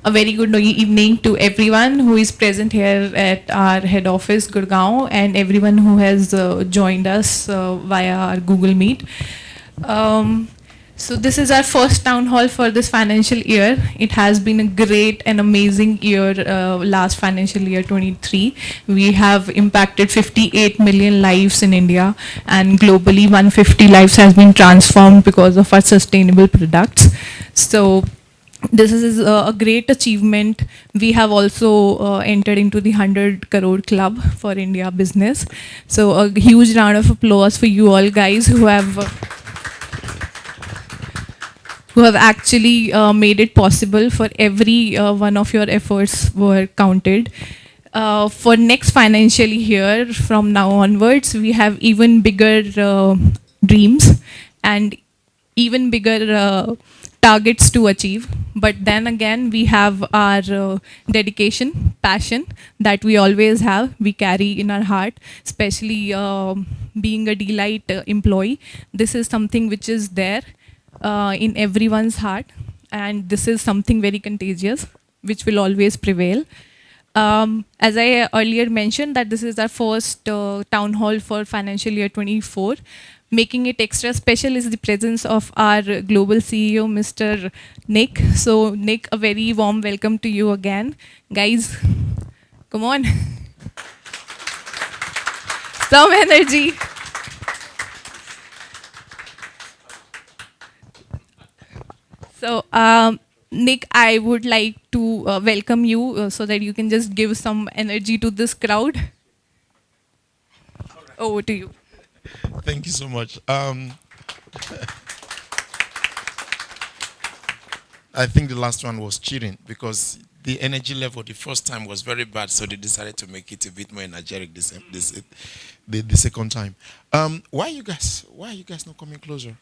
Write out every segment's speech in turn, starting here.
A very good evening to everyone who is present here at our head office, Gurgaon, and everyone who has joined us via our Google Meet. Um, so this is our first town hall for this financial year. It has been a great and amazing year, last financial year 23. We have impacted 58 million lives in India, and globally 150 lives has been transformed because of our sustainable products. So this is a great achievement. We have also entered into the 100 crore club for India business. So a huge round of applause for you all guys who have actually made it possible. For every one of your efforts were counted. For next financial year, from now onwards, we have even bigger dreams and even bigger targets to achieve. But then again, we have our dedication, passion that we always have, we carry in our heart, especially being a Dlight employee. This is something which is there in everyone's heart, and this is something very contagious, which will always prevail. As I earlier mentioned, that this is our first town hall for financial year 24. Making it extra special is the presence of our global CEO, Mr. Nick. So Nick, a very warm welcome to you again. Guys, come on. Some energy. So Nick, I would like to welcome you so that you can just give some energy to this crowd. Over to you. Thank you so much. I think the last one was cheating because the energy level the first time was very bad, so they decided to make it a bit more energetic the second time. Why are you guys not coming closer?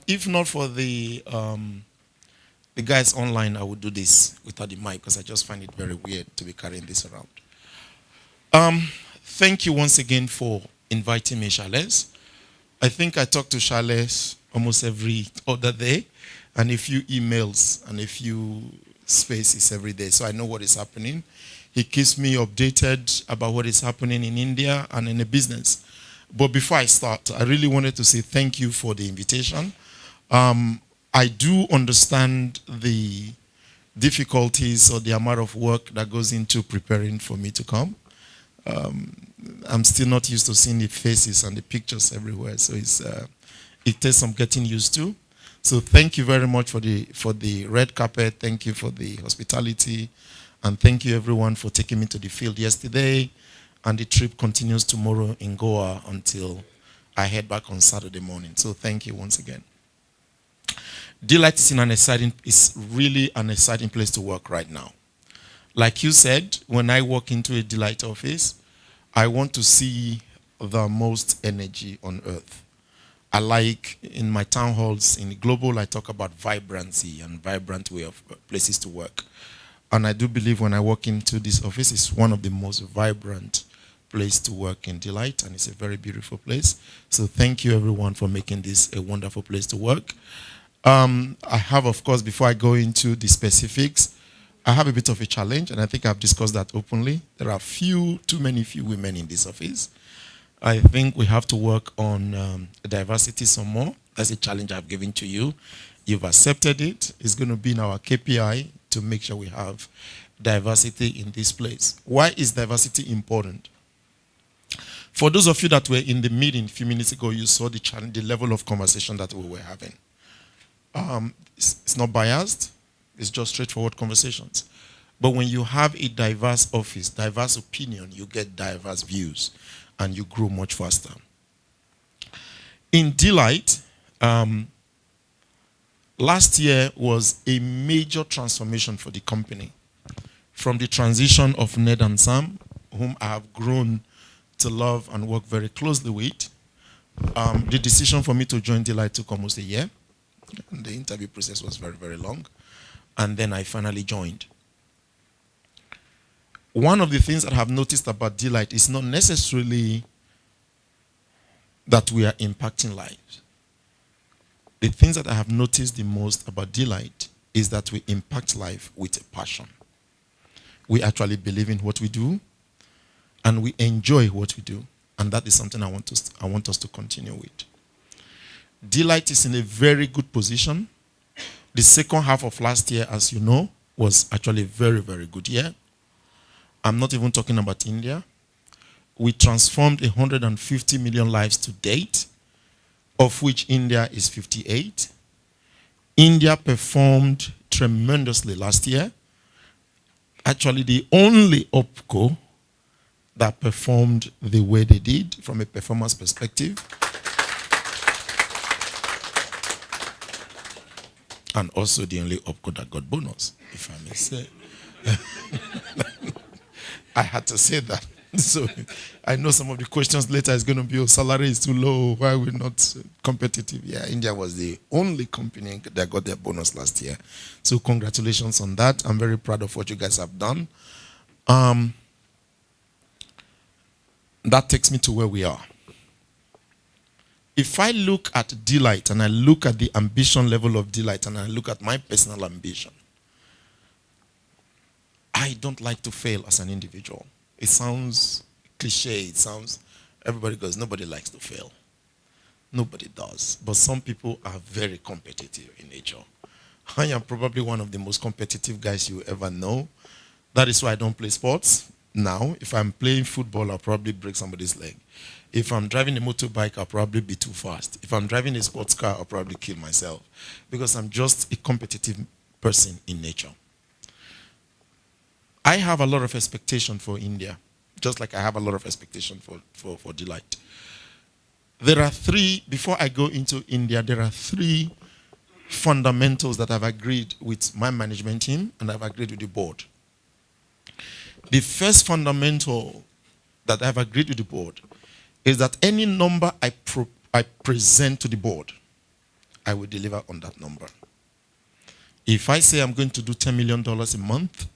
If not for the guys online, I would do this without the mic because I just find it very weird to be carrying this around. Thank you once again for inviting me, Charles. I think I talk to Charles almost every other day, and a few emails and a few spaces every day, so I know what is happening. He keeps me updated about what is happening in India and in the business. But before I start, I really wanted to say thank you for the invitation. I do understand the difficulties or the amount of work that goes into preparing for me to come. I'm still not used to seeing the faces and the pictures everywhere, so it takes some getting used to. So thank you very much for the red carpet. Thank you for the hospitality, and thank you everyone for taking me to the field yesterday. And the trip continues tomorrow in Goa until I head back on Saturday morning. So thank you once again. Dlight is really an exciting place to work right now. Like you said, when I walk into a Dlight office, I want to see the most energy on earth. I like, in my town halls, in the global, I talk about vibrancy and vibrant way of places to work. And I do believe when I walk into this office, it's one of the most vibrant place to work in Dlight, and it's a very beautiful place. So thank you everyone for making this a wonderful place to work. I have, of course, before I go into the specifics, I have a bit of a challenge, and I think I've discussed that openly. There are too many women in this office. I think we have to work on diversity some more. That's a challenge I've given to you. You've accepted it. It's going to be in our KPI to make sure we have diversity in this place. Why is diversity important? For those of you that were in the meeting a few minutes ago, you saw the level of conversation that we were having. It's not biased. It's just straightforward conversations. But when you have a diverse office, diverse opinion, you get diverse views, and you grow much faster. In Dlight, last year was a major transformation for the company. From the transition of Ned and Sam, whom I have grown to love and work very closely with. The decision for me to join Dlight took almost a year. And the interview process was very, very long. And then I finally joined. One of the things that I have noticed about Dlight is not necessarily that we are impacting lives. The things that I have noticed the most about Dlight is that we impact life with a passion. We actually believe in what we do, and we enjoy what we do. And that is something I want us to continue with. Dlight is in a very good position. The second half of last year, as you know, was actually a very, very good year. I'm not even talking about India. We transformed 150 million lives to date, of which India is 58. India performed tremendously last year. Actually, the only OPCO that performed the way they did from a performance perspective. And also the only OPCO that got bonus, if I may say. I had to say that. So I know some of the questions later is going to be, oh, salary is too low, why are we not competitive? Yeah, India was the only company that got their bonus last year. So congratulations on that. I'm very proud of what you guys have done. That takes me to where we are. If I look at Dlight and I look at the ambition level of Dlight and I look at my personal ambition, I don't like to fail as an individual. It sounds cliche. It sounds, everybody goes, nobody likes to fail. Nobody does. But some people are very competitive in nature. I am probably one of the most competitive guys you ever know. That is why I don't play sports. Now, if I'm playing football, I'll probably break somebody's leg. If I'm driving a motorbike, I'll probably be too fast. If I'm driving a sports car, I'll probably kill myself. Because I'm just a competitive person in nature. I have a lot of expectation for India, just like I have a lot of expectation for Dlight. There are three, before I go into India, there are three fundamentals that I've agreed with my management team and I've agreed with the board. The first fundamental that I've agreed with the board is that any number I present to the board, I will deliver on that number. If I say I'm going to do $10 million a month,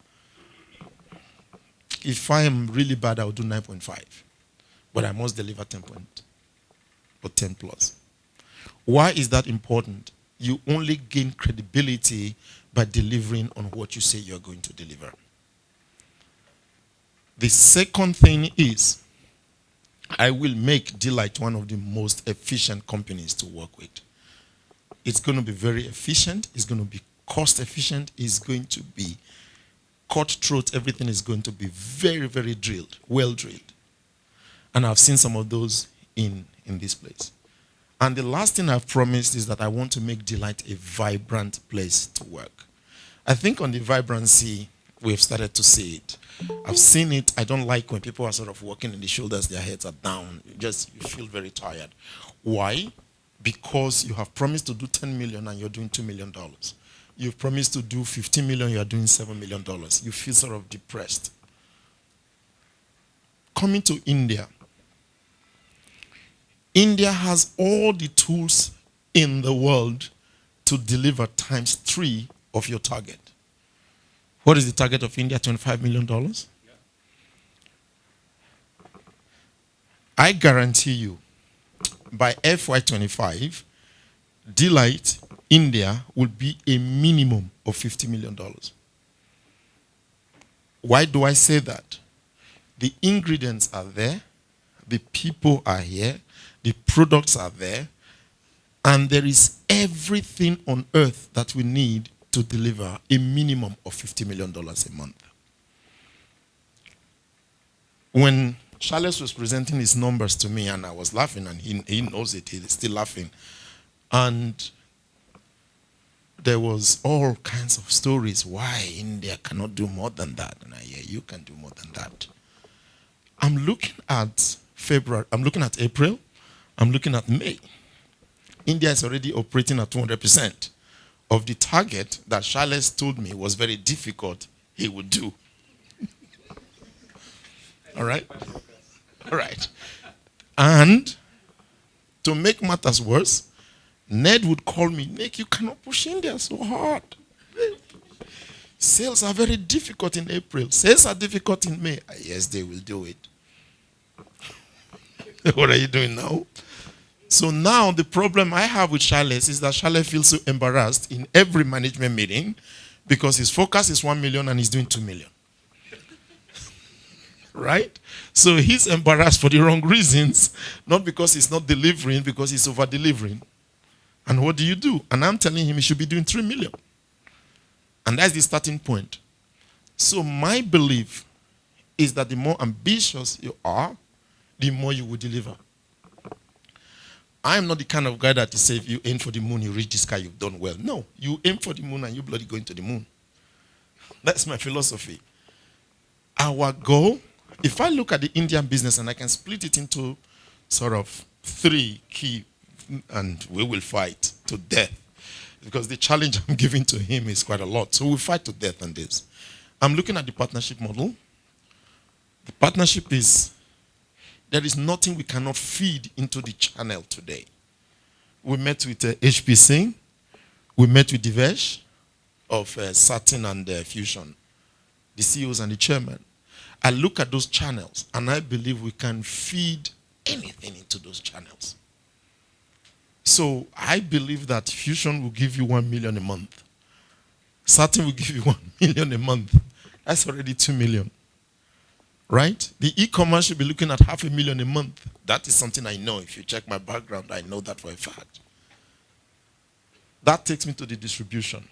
if I am really bad, I'll do 9.5. But I must deliver 10 or 10 plus. Why is that important? You only gain credibility by delivering on what you say you're going to deliver. The second thing is, I will make Dlight one of the most efficient companies to work with. It's going to be very efficient. It's going to be cost efficient. It's going to be cutthroat. Everything is going to be very, very drilled, well drilled. And I've seen some of those in this place. And the last thing I've promised is that I want to make Dlight a vibrant place to work. I think on the vibrancy, we've started to see it. I've seen it. I don't like when people are sort of walking in the shoulders, their heads are down. You feel very tired. Why? Because you have promised to do 10 million and you're doing $2 million. You've promised to do 15 million, you're doing $7 million. You feel sort of depressed. Coming to India. India has all the tools in the world to deliver times 3 of your target. What is the target of India? $25 million? Yeah. I guarantee you, by FY25, Dlight India will be a minimum of $50 million. Why do I say that? The ingredients are there, the people are here, the products are there, and there is everything on earth that we need to deliver a minimum of $50 million a month. When Charles was presenting his numbers to me and I was laughing, and he knows it, he's still laughing. And there was all kinds of stories why India cannot do more than that. And I hear you can do more than that. I'm looking at February, I'm looking at April, I'm looking at May. India is already operating at 200% of the target that Charles told me was very difficult he would do. All right? All right. And to make matters worse, Ned would call me, Nick, you cannot push India so hard. Sales are very difficult in April. Sales are difficult in May. Yes, they will do it. What are you doing now? So now the problem I have with Charles is that Charles feels so embarrassed in every management meeting because his focus is 1 million and he's doing 2 million. Right? So he's embarrassed for the wrong reasons, not because he's not delivering, because he's over delivering. And what do? And I'm telling him he should be doing 3 million. And that's the starting point. So my belief is that the more ambitious you are, the more you will deliver. I'm not the kind of guy that say if you aim for the moon, you reach the sky, you've done well. No, you aim for the moon and you bloody go into the moon. That's my philosophy. Our goal, if I look at the Indian business and I can split it into sort of 3 key, and we will fight to death, because the challenge I'm giving to him is quite a lot. So we'll fight to death on this. I'm looking at the partnership model. The partnership is, there is nothing we cannot feed into the channel today. We met with HPC. We met with Divesh of Satin and Fusion, the CEOs and the chairman. I look at those channels and I believe we can feed anything into those channels. So I believe that Fusion will give you 1 million a month. Satin will give you 1 million a month. That's already 2 million. Right? The e-commerce should be looking at 500,000 a month. That is something I know. If you check my background, I know that for a fact. That takes me to the distribution.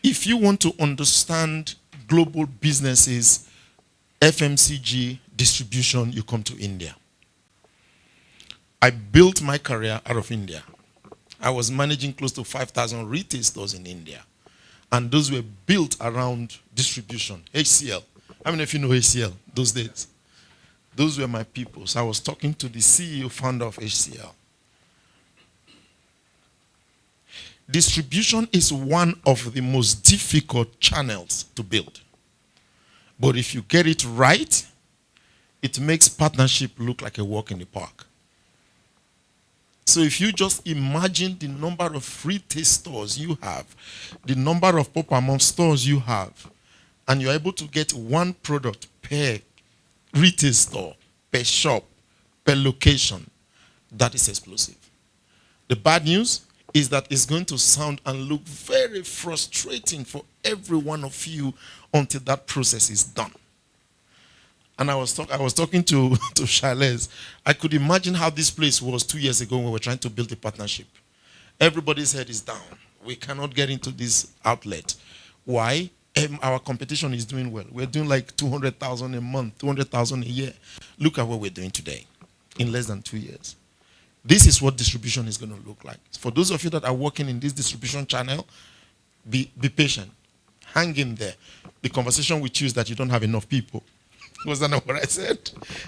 If you want to understand global businesses, FMCG, distribution, you come to India. I built my career out of India. I was managing close to 5,000 retail stores in India. And those were built around distribution, HCL. How many of you know HCL those days? Those were my people. So I was talking to the CEO, founder of HCL. Distribution is one of the most difficult channels to build. But if you get it right, it makes partnership look like a walk in the park. So if you just imagine the number of retail stores you have, the number of Papa Mom stores you have, and you're able to get one product per retail store, per shop, per location, that is explosive. The bad news is that it's going to sound and look very frustrating for every one of you until that process is done. And I was talking to Charles. I could imagine how this place was 2 years ago when we were trying to build a partnership. Everybody's head is down. We cannot get into this outlet. Why? Our competition is doing well. We're doing like 200,000 a month, 200,000 a year. Look at what we're doing today in less than 2 years. This is what distribution is going to look like. For those of you that are working in this distribution channel, be patient. Hang in there. The conversation with you is that you don't have enough people. Was that not what I said?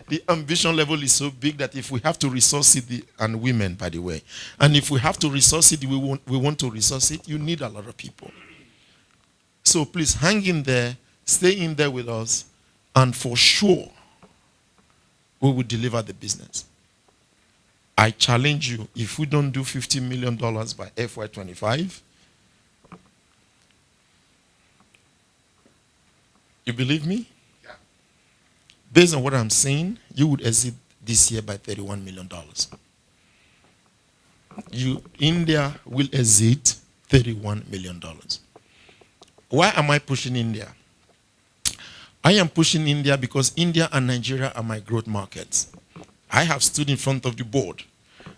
The ambition level is so big that if we have to resource it, and women, by the way, and if we have to resource it, we want to resource it, you need a lot of people. So please hang in there, stay in there with us, and for sure, we will deliver the business. I challenge you, if we don't do $50 million by FY25, you believe me? Based on what I'm saying, you would exit this year by $31 million. India will exit $31 million. Why am I pushing India? I am pushing India because India and Nigeria are my growth markets. I have stood in front of the board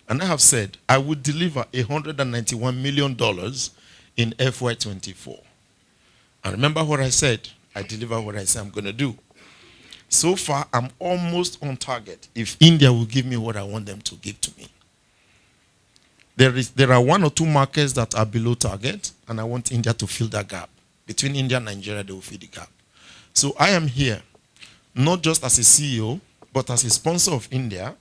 and I have said I would deliver $191 million in FY24. And remember what I said? I deliver what I say I'm going to do. So far, I'm almost on target if India will give me what I want them to give to me. There are 1 or 2 markets that are below target, and I want India to fill that gap. Between India and Nigeria, they will fill the gap. So I am here, not just as a CEO, but as a sponsor of India,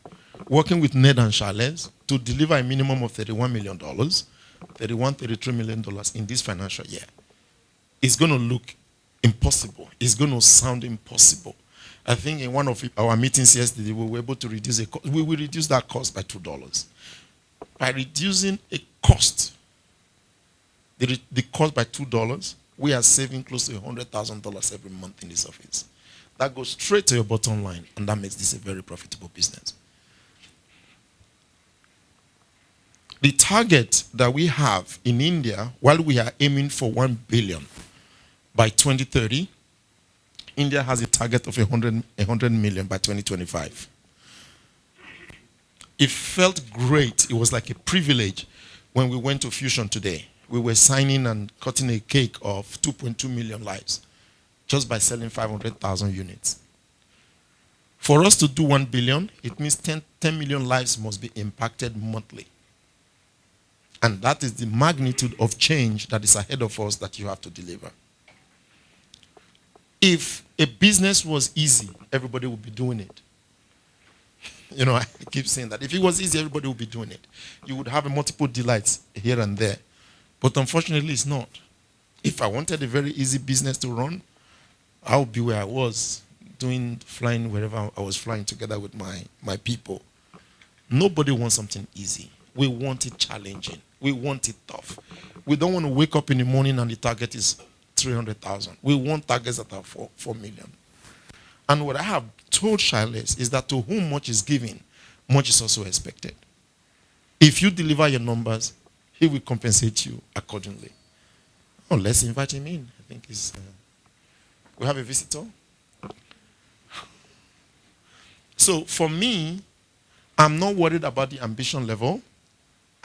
working with Ned and Charles to deliver a minimum of $31 million, $33 million in this financial year. It's going to look impossible. It's going to sound impossible. I think in one of our meetings yesterday, we were able to reduce a cost. We will reduce that cost by $2. By reducing a cost, the cost by $2, we are saving close to $100,000 every month in this office. that goes straight to your bottom line, and that makes this a very profitable business. The target that we have in India, while we are aiming for 1 billion by 2030, India has a target of 100 million by 2025. It felt great. It was like a privilege when we went to Fusion today. We were signing and cutting a cake of 2.2 million lives just by selling 500,000 units. For us to do 1 billion, it means 10 million lives must be impacted monthly. And that is the magnitude of change that is ahead of us that you have to deliver. If a business was easy, everybody would be doing it. You know, I keep saying that. If it was easy, everybody would be doing it. You would have multiple delights here and there. But unfortunately, it's not. If I wanted a very easy business to run, I would be where I was, flying wherever I was flying together with my people. Nobody wants something easy. We want it challenging. We want it tough. We don't want to wake up in the morning and the target is 300,000. We want targets that are 4 million. And what I have told Charles is that to whom much is given, much is also expected. If you deliver your numbers, he will compensate you accordingly. Oh, let's invite him in. I think we have a visitor. So for me, I'm not worried about the ambition level.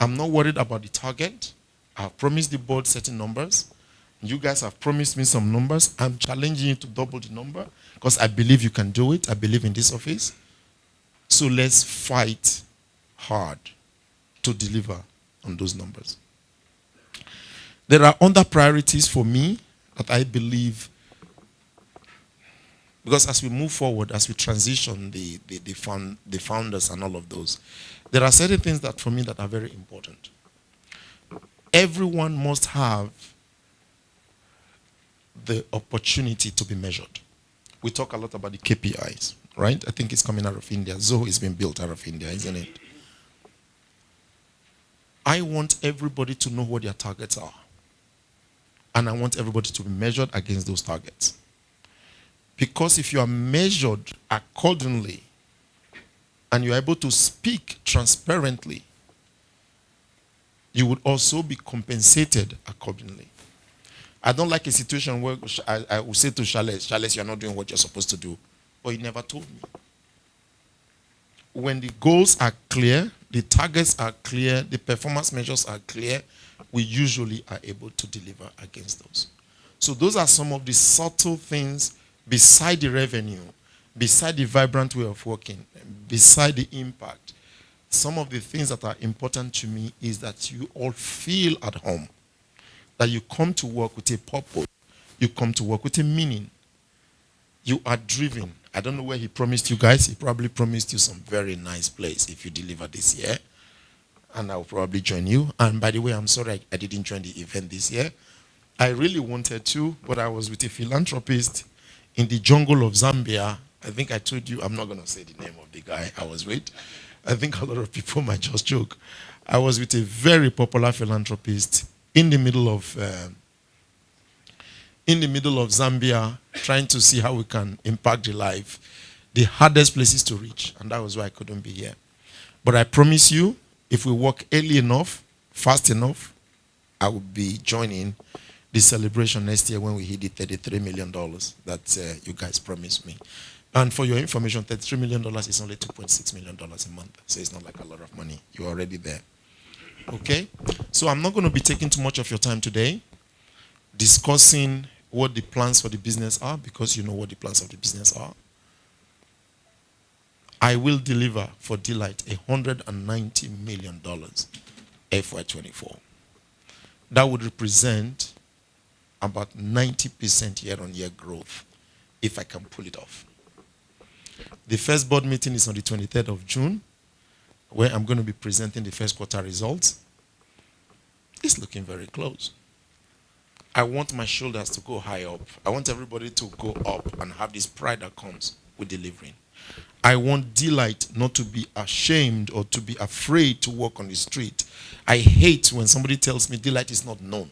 I'm not worried about the target. I've promised the board certain numbers. You guys have promised me some numbers. I'm challenging you to double the number because I believe you can do it. I believe in this office. So let's fight hard to deliver on those numbers. There are other priorities for me that I believe, because as we move forward, as we transition the founders and all of those, there are certain things that for me that are very important. Everyone must have the opportunity to be measured. We talk a lot about the KPIs, right? I think it's coming out of India. Zoho is being built out of India, isn't it? I want everybody to know what their targets are. And I want everybody to be measured against those targets. Because if you are measured accordingly and you're able to speak transparently, you would also be compensated accordingly. I don't like a situation where I will say to Charles, you're not doing what you're supposed to do. But he never told me. When the goals are clear, the targets are clear, the performance measures are clear, we usually are able to deliver against those. So those are some of the subtle things beside the revenue, beside the vibrant way of working, beside the impact. Some of the things that are important to me is that you all feel at home, that you come to work with a purpose, you come to work with a meaning. You are driven. I don't know where he promised you guys. He probably promised you some very nice place if you deliver this year. And I'll probably join you. And by the way, I'm sorry I didn't join the event this year. I really wanted to, but I was with a philanthropist in the jungle of Zambia. I think I told you, I'm not going to say the name of the guy I was with. I think a lot of people might just joke. I was with a very popular philanthropist in the middle of Zambia, trying to see how we can impact the life, the hardest places to reach, and that was why I couldn't be here. But I promise you, if we work early enough, fast enough, I will be joining the celebration next year when we hit the $33 million that you guys promised me. And for your information, $33 million is only $2.6 million a month, so it's not like a lot of money. You're already there. Okay? So I'm not going to be taking too much of your time today discussing what the plans for the business are, because you know what the plans of the business are. I will deliver for Dlight $190 million FY24. That would represent about 90% year-on-year growth if I can pull it off. The first board meeting is on the 23rd of June, where I'm going to be presenting the first quarter results. It's looking very close. I want my shoulders to go high up. I want everybody to go up and have this pride that comes with delivering. I want Dlight not to be ashamed or to be afraid to walk on the street. I hate when somebody tells me Dlight is not known.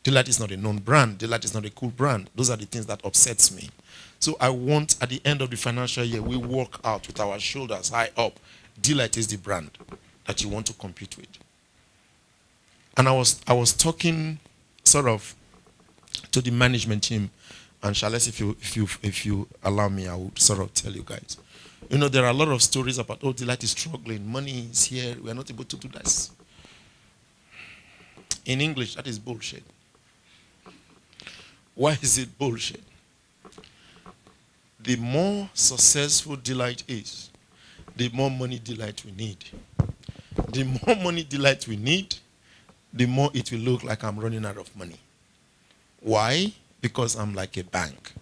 Dlight is not a known brand. Dlight is not a cool brand. Those are the things that upsets me. So I want at the end of the financial year, we walk out with our shoulders high up. Dlight is the brand that you want to compete with. And I was talking sort of to the management team, and Charles, if you allow me, I would sort of tell you guys. You know, there are a lot of stories about, oh, Dlight is struggling, money is here, we are not able to do this. In English, that is bullshit. Why is it bullshit? The more successful Dlight is, the more money Dlight we need. The more money Dlight we need, the more it will look like I'm running out of money. Why? Because I'm like a bank.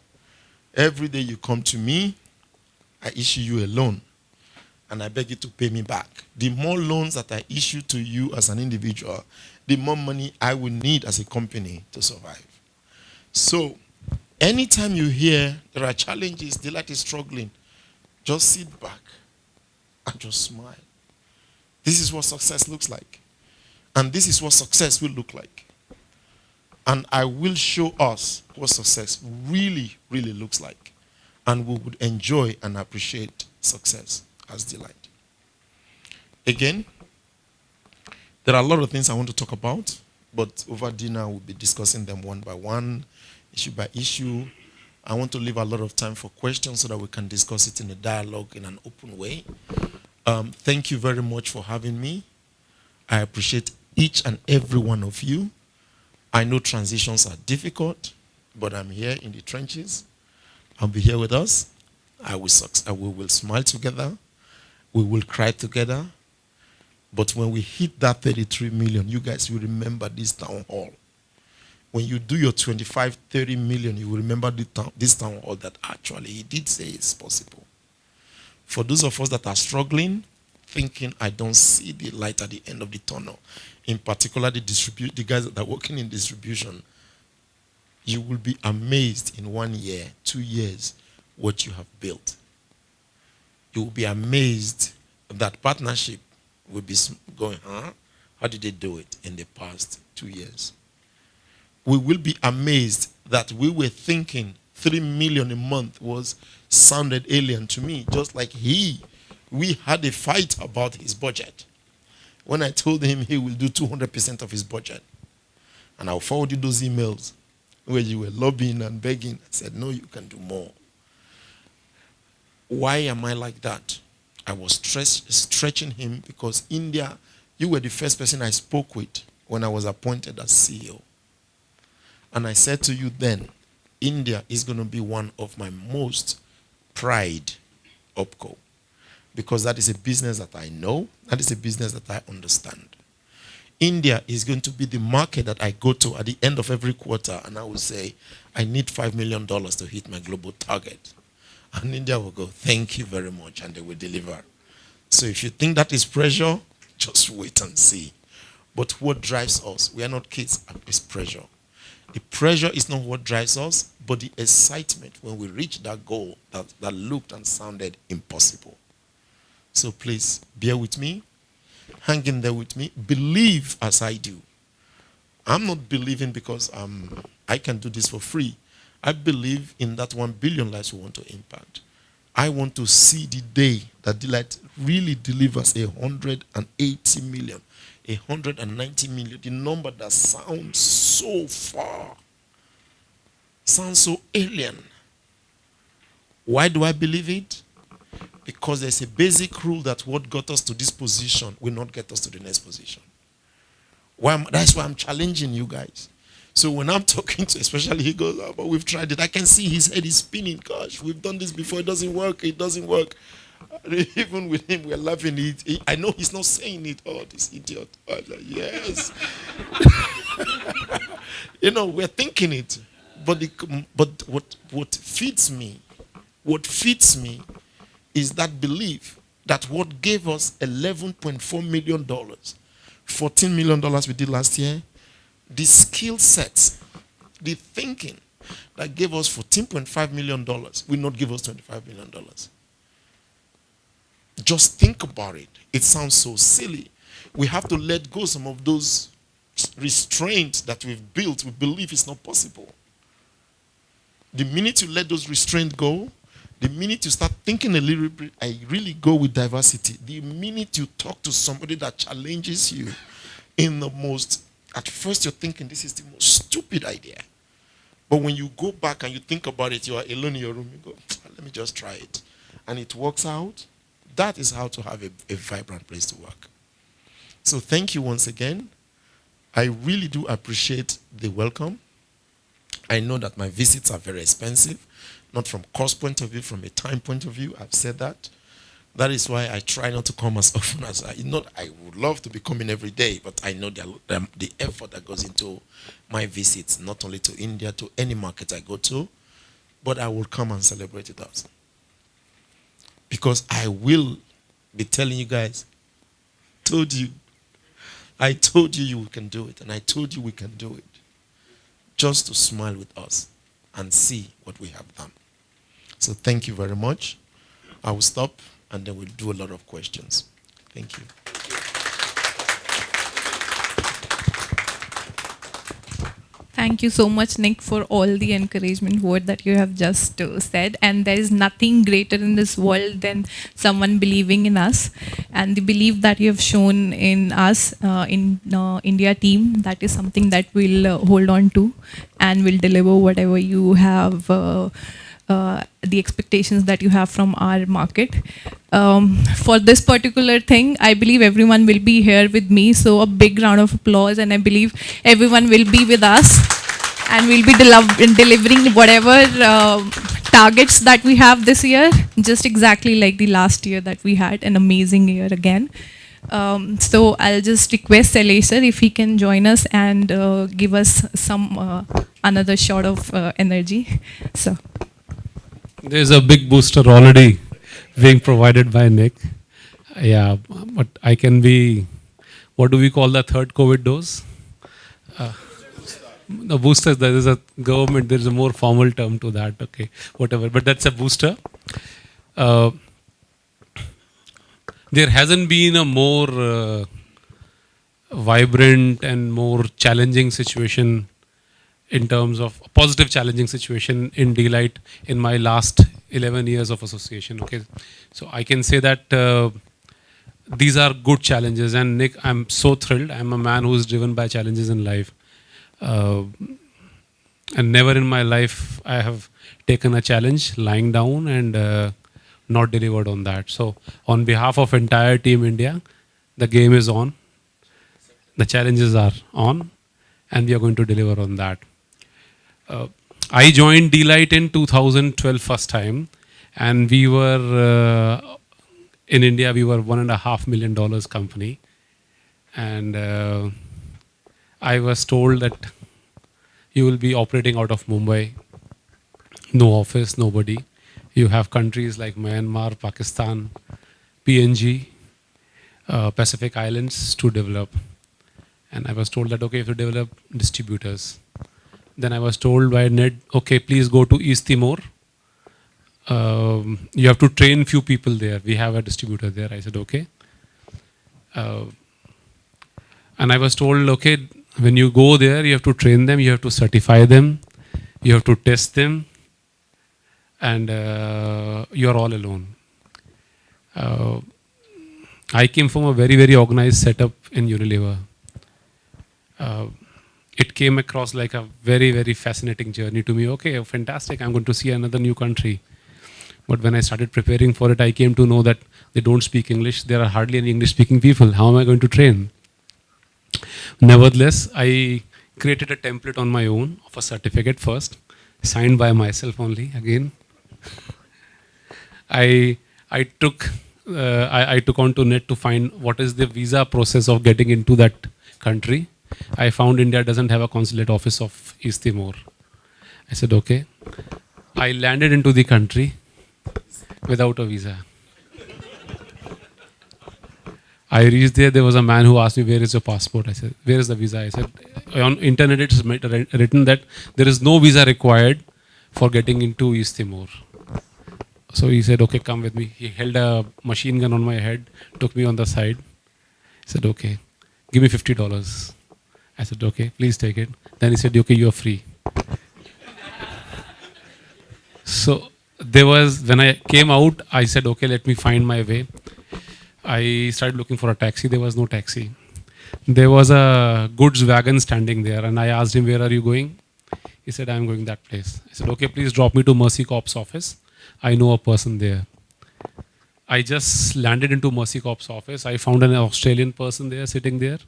Every day you come to me, I issue you a loan, and I beg you to pay me back. The more loans that I issue to you as an individual, the more money I will need as a company to survive. So, anytime you hear there are challenges, Dlight is struggling, just sit back and just smile. This is what success looks like. And this is what success will look like. And I will show us what success really, really looks like. And we would enjoy and appreciate success as Dlight. Again, there are a lot of things I want to talk about, but over dinner we'll be discussing them one by one, issue by issue. I want to leave a lot of time for questions so that we can discuss it in a dialogue in an open way. Thank you very much for having me. I appreciate each and every one of you. I know transitions are difficult, but I'm here in the trenches. I'll be here with us. We will smile together. We will cry together. But when we hit that 33 million, you guys will remember this town hall. When you do your 25, 30 million, you will remember this town hall that actually he did say is possible. For those of us that are struggling, thinking I don't see the light at the end of the tunnel, in particular the guys that are working in distribution, you will be amazed in 1 year, 2 years, what you have built. You will be amazed that partnership will be going, huh? How did they do it in the past 2 years? We will be amazed that we were thinking 3 million a month sounded alien to me, just like we had a fight about his budget. When I told him he will do 200% of his budget, and I'll forward you those emails where you were lobbying and begging, I said, no, you can do more. Why am I like that? I was stretching him because India, you were the first person I spoke with when I was appointed as CEO. And I said to you then, India is going to be one of my most pride opco, because that is a business that I know, that is a business that I understand. India is going to be the market that I go to at the end of every quarter, and I will say, I need $5 million to hit my global target. And India will go, thank you very much, and they will deliver. So if you think that is pressure, just wait and see. But what drives us, we are not kids, it's pressure. The pressure is not what drives us, but the excitement when we reach that goal that looked and sounded impossible. So please, bear with me. Hang in there with me. Believe as I do. I'm not believing because I can do this for free. I believe in that 1 billion lives we want to impact. I want to see the day that Dlight really delivers 180 million, 190 million, the number that sounds so far, sounds so alien. Why do I believe it? Because there's a basic rule that what got us to this position will not get us to the next position. That's why I'm challenging you guys. So when I'm talking to, especially he goes, oh, but we've tried it. I can see his head is spinning. Gosh, we've done this before. It doesn't work. It doesn't work. Even with him, we're laughing. I know he's not saying it. Oh, this idiot. I'm like, yes. We're thinking it. But what feeds me is that belief that what gave us $11.4 million, $14 million we did last year, the skill sets, the thinking that gave us $14.5 million will not give us $25 million. Just think about it. It sounds so silly. We have to let go some of those restraint that we've built, we believe it's not possible. The minute you let those restraints go, the minute you start thinking a little bit, I really go with diversity. The minute you talk to somebody that challenges you in the most, at first you're thinking this is the most stupid idea. But when you go back and you think about it, you are alone in your room, you go, let me just try it. And it works out. That is how to have a vibrant place to work. So thank you once again. I really do appreciate the welcome. I know that my visits are very expensive, not from cost point of view, from a time point of view. I've said that. That is why I try not to come as often as I would love to be coming every day, but I know the effort that goes into my visits, not only to India, to any market I go to, but I will come and celebrate with us. Because I will be telling you guys, I told you you can do it, and I told you we can do it. Just to smile with us and see what we have done. So thank you very much. I will stop and then we'll do a lot of questions. Thank you. Thank you so much, Nick, for all the encouragement word that you have just said. And there is nothing greater in this world than someone believing in us. And the belief that you have shown in us, in India team, that is something that we'll hold on to and will deliver whatever you have, the expectations that you have from our market. For this particular thing, I believe everyone will be here with me. So a big round of applause, and I believe everyone will be with us and we'll be delivering whatever targets that we have this year, just exactly like the last year that we had, an amazing year again. So I'll just request Salesh sir if he can join us and give us some another shot of energy. So there's a big booster already being provided by Nick. Yeah, but I can be, what do we call the third COVID dose? The booster, there is a government, there is a more formal term to that, okay, whatever, but that's a booster. There hasn't been a more vibrant and more challenging situation in terms of a positive challenging situation in Dlight in my last 11 years of association, okay. So I can say that these are good challenges, and Nick, I'm so thrilled. I'm a man who is driven by challenges in life. And never in my life I have taken a challenge lying down and not delivered on that. So on behalf of entire Team India, the game is on, the challenges are on, and we are going to deliver on that. I joined Dlight in 2012 first time, and we were in India, we were $1.5 million company, and I was told that you will be operating out of Mumbai, no office, nobody. You have countries like Myanmar, Pakistan, PNG, Pacific Islands to develop. And I was told that, okay, if you develop distributors. Then I was told by Ned, okay, please go to East Timor. You have to train few people there. We have a distributor there. I said, okay. And I was told, okay, when you go there, you have to train them, you have to certify them, you have to test them, and you're all alone. I came from a very, very organized setup in Unilever. It came across like a very, very fascinating journey to me. Okay, fantastic, I'm going to see another new country. But when I started preparing for it, I came to know that they don't speak English. There are hardly any English-speaking people. How am I going to train? Nevertheless, I created a template on my own of a certificate first, signed by myself only, again. I took onto net to find what is the visa process of getting into that country. I found India doesn't have a consulate office of East Timor. I said, okay. I landed into the country without a visa. I reached there, there was a man who asked me, where is your passport? I said, where is the visa? I said, on internet it's written that there is no visa required for getting into East Timor. So he said, okay, come with me. He held a machine gun on my head, took me on the side. He said, okay, give me $50. I said, okay, please take it. Then he said, okay, you're free. So there was, when I came out, I said, okay, let me find my way. I started looking for a taxi. There was no taxi. There was a goods wagon standing there, and I asked him, where are you going? He said, I'm going that place. I said, okay, please drop me to Mercy Corps office. I know a person there. I just landed into Mercy Corps office. I found an Australian person there sitting there.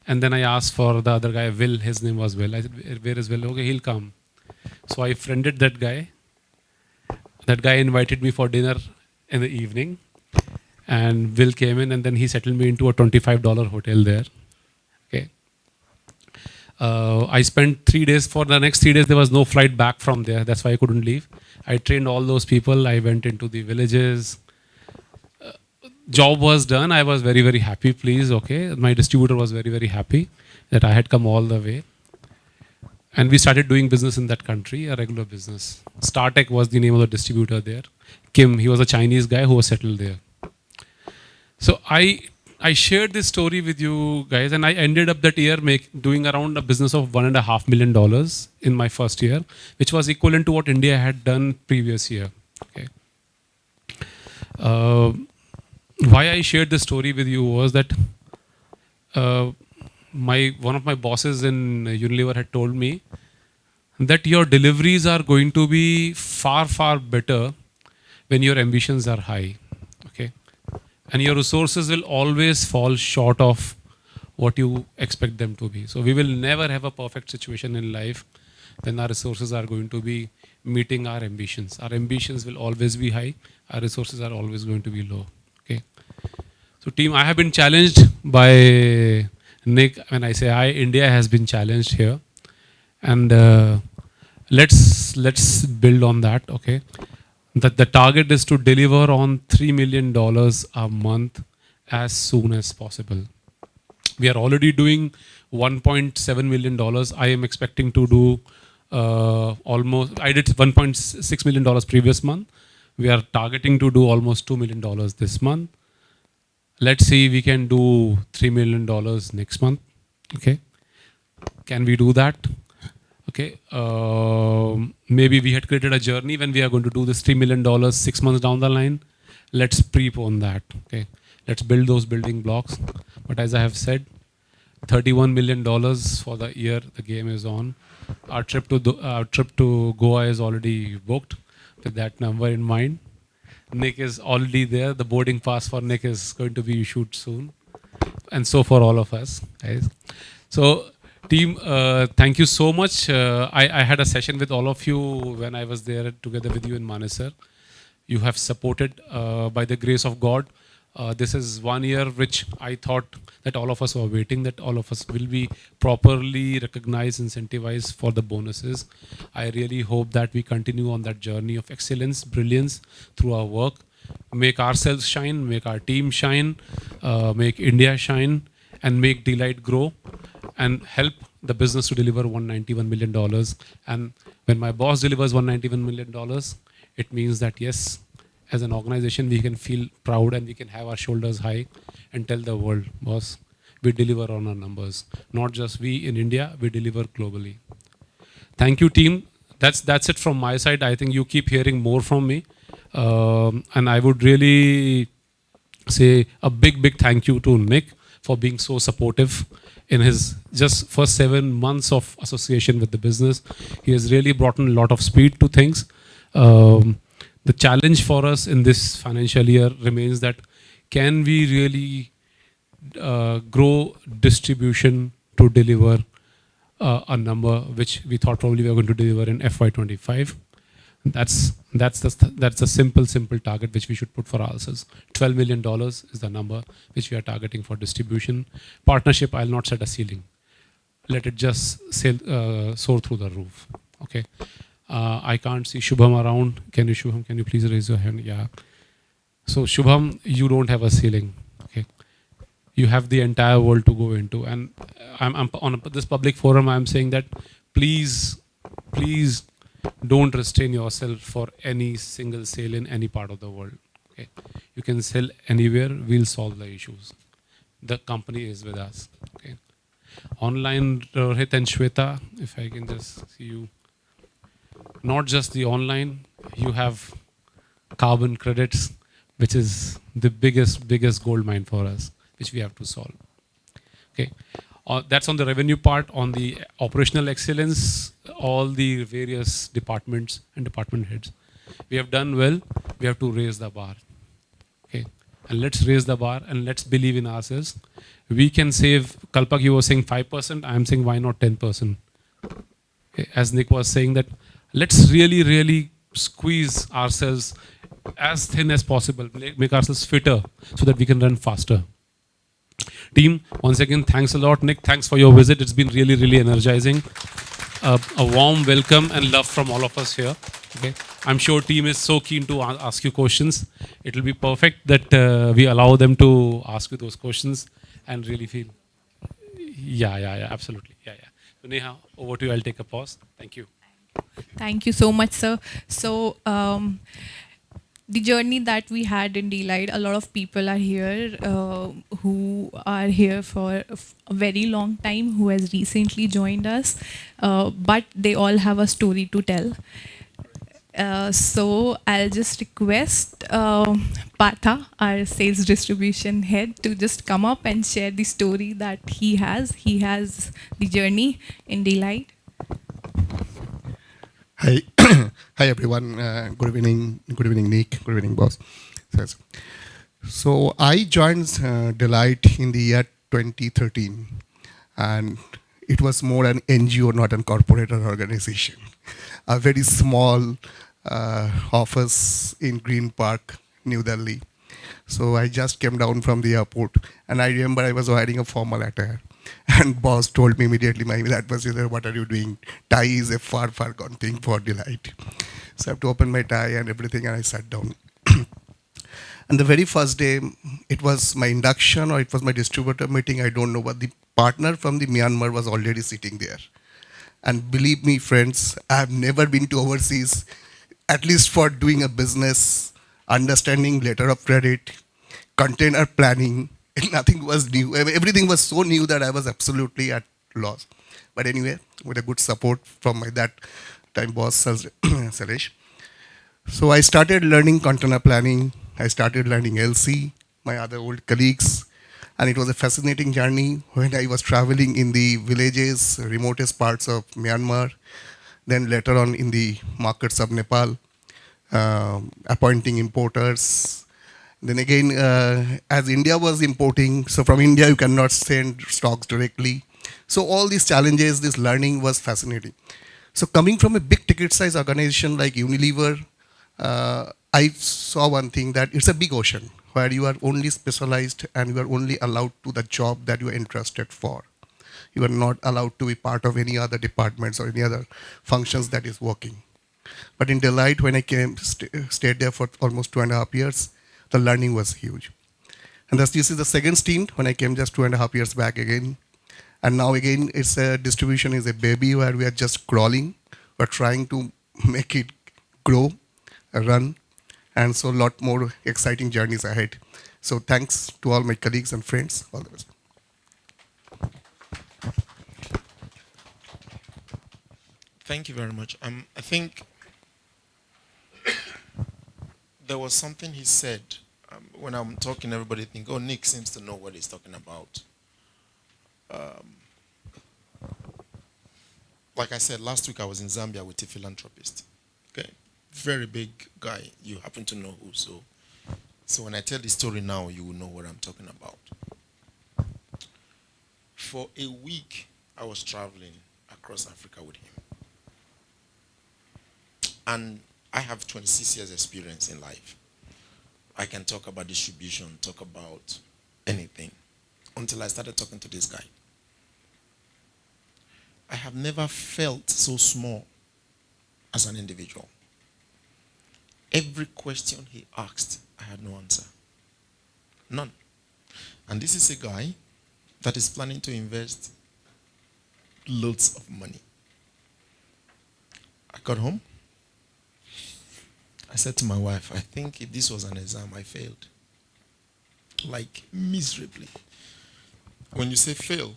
And then I asked for the other guy, Will. His name was Will. I said, where is Will? Okay, he'll come. So I friended that guy. That guy invited me for dinner in the evening. And Will came in, and then he settled me into a $25 hotel there. Okay. I spent 3 days. For the next 3 days, there was no flight back from there. That's why I couldn't leave. I trained all those people. I went into the villages. Job was done. I was very, very happy, please. Okay. My distributor was very, very happy that I had come all the way. And we started doing business in that country, a regular business. StarTech was the name of the distributor there. Kim, he was a Chinese guy who was settled there. So I shared this story with you guys, and I ended up that year doing around a business of $1.5 million in my first year, which was equivalent to what India had done previous year. Okay. Why I shared this story with you was that one of my bosses in Unilever had told me that your deliveries are going to be far, far better when your ambitions are high. Okay. And your resources will always fall short of what you expect them to be. So we will never have a perfect situation in life when our resources are going to be meeting our ambitions. Our ambitions will always be high. Our resources are always going to be low. Okay. So team, I have been challenged by Nick. When I say I, India has been challenged here. And let's build on that. Okay. That the target is to deliver on $3 million a month as soon as possible. We are already doing $1.7 million. I am expecting to do almost, I did $1.6 million previous month. We are targeting to do almost $2 million this month. Let's see, we can do $3 million next month. Okay. Can we do that? Okay, maybe we had created a journey when we are going to do this $3 million 6 months down the line. Let's prepone that. Okay, let's build those building blocks. But as I have said, $31 million for the year the game is on. Our trip to Goa is already booked with that number in mind. Nick is already there. The boarding pass for Nick is going to be issued soon, and so for all of us, guys. So. Team, thank you so much. I had a session with all of you when I was there together with you in Manesar. You have supported by the grace of God. This is 1 year which I thought that all of us were waiting, that all of us will be properly recognized, incentivized for the bonuses. I really hope that we continue on that journey of excellence, brilliance through our work. Make ourselves shine, make our team shine, make India shine, and make Dlight grow, and help the business to deliver $191 million. And when my boss delivers $191 million, it means that yes, as an organization, we can feel proud and we can have our shoulders high and tell the world, boss, we deliver on our numbers. Not just we in India, we deliver globally. Thank you, team. That's it from my side. I think you keep hearing more from me. And I would really say a big thank you to Nick for being so supportive in his just first 7 months of association with the business. He has really brought in a lot of speed to things. The challenge for us in this financial year remains that can we really grow distribution to deliver a number which we thought probably we were going to deliver in FY25. That's a simple target which we should put for ourselves. $12 million is the number which we are targeting for distribution. Partnership, I'll not set a ceiling. Let it just soar through the roof. Okay. I can't see Shubham around. Shubham, can you please raise your hand? Yeah. So Shubham, you don't have a ceiling. Okay. You have the entire world to go into. And I'm on this public forum, I'm saying that please don't restrain yourself for any single sale in any part of the world. Okay. You can sell anywhere, we'll solve the issues. The company is with us. Okay. Online, Rohit and Shweta, if I can just see you. Not just the online, you have carbon credits, which is the biggest gold mine for us, which we have to solve. Okay, that's on the revenue part. On the operational excellence, all the various departments and department heads, we have done well. We have to raise the bar. Okay, and let's raise the bar and let's believe in ourselves. We can save. Kalpak, you were saying 5%. I am saying why not 10%? Okay, as Nick was saying that, let's really squeeze ourselves as thin as possible, make ourselves fitter so that we can run faster. Team, once again, thanks a lot. Nick, thanks for your visit. It's been really energizing. A warm welcome and love from all of us here. Okay, I'm sure team is so keen to ask you questions. It will be perfect that we allow them to ask you those questions and really feel. Yeah, absolutely. Yeah. So Neha, over to you. I'll take a pause. Thank you. Thank you so much, sir. So, the journey that we had in Dlight, a lot of people are here who are here for a very long time, who has recently joined us, but they all have a story to tell. So I'll just request Partha, our sales distribution head, to just come up and share the story that he has. He has the journey in Dlight. Hi, hi everyone. Good evening. Good evening, Nick. Good evening, boss. So I joined Dlight in the year 2013, and it was more an NGO, not a corporate or organization. A very small office in Green Park, New Delhi. So I just came down from the airport, and I remember I was wearing a formal attire. And boss told me immediately, my that was either, what are you doing? Tie is a far gone thing for Dlight. So I have to open my tie and everything, and I sat down. And the very first day, it was my induction or it was my distributor meeting, I don't know, but the partner from the Myanmar was already sitting there. And believe me, friends, I have never been to overseas, at least for doing a business, understanding letter of credit, container planning. Nothing was new. Everything was so new that I was absolutely at loss. But anyway, with a good support from my that time boss, Salesh. So I started learning container planning. I started learning LC, my other old colleagues. And it was a fascinating journey when I was traveling in the villages, remotest parts of Myanmar, then later on in the markets of Nepal, appointing importers. Then again, as India was importing, so from India you cannot send stocks directly. So all these challenges, this learning was fascinating. So coming from a big ticket size organization like Unilever, I saw one thing, that it's a big ocean where you are only specialized and you are only allowed to the job that you are interested for. You are not allowed to be part of any other departments or any other functions that is working. But in Dlight, when I came, stayed there for almost 2.5 years, the learning was huge. And thus this is the second stint when I came just 2.5 years back again. And now again, it's a distribution is a baby where we are just crawling. We're trying to make it grow, run, and so a lot more exciting journeys ahead. So thanks to all my colleagues and friends. All the best. Thank you very much. I think there was something he said. When I'm talking, everybody think, oh, Nick seems to know what he's talking about. Like I said, last week I was in Zambia with a philanthropist. Okay, very big guy. You happen to know who. So when I tell the story now, you will know what I'm talking about. For a week, I was traveling across Africa with him. And I have 26 years experience in life. I can talk about distribution, talk about anything, until I started talking to this guy. I have never felt so small as an individual. Every question he asked, I had no answer. None. And this is a guy that is planning to invest loads of money. I got home. I said to my wife, I think if this was an exam, I failed. Like, miserably. When you say fail,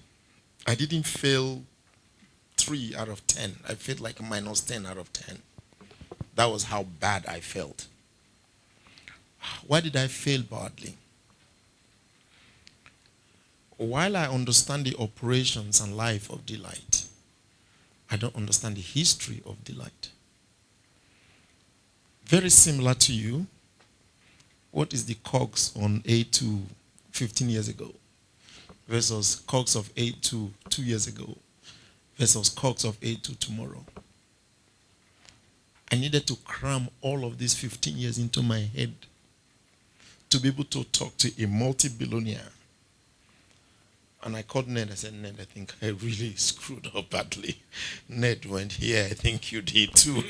I didn't fail 3 out of 10. I felt like minus 10 out of 10. That was how bad I felt. Why did I fail badly? While I understand the operations and life of Dlight, I don't understand the history of Dlight. Very similar to you, what is the COGS on A2 15 years ago versus COGS of A2 2 years ago versus COGS of A2 tomorrow? I needed to cram all of these 15 years into my head to be able to talk to a multi-billionaire. And I called Ned. I said, Ned, I think I really screwed up badly. Ned went, yeah, I think you did too.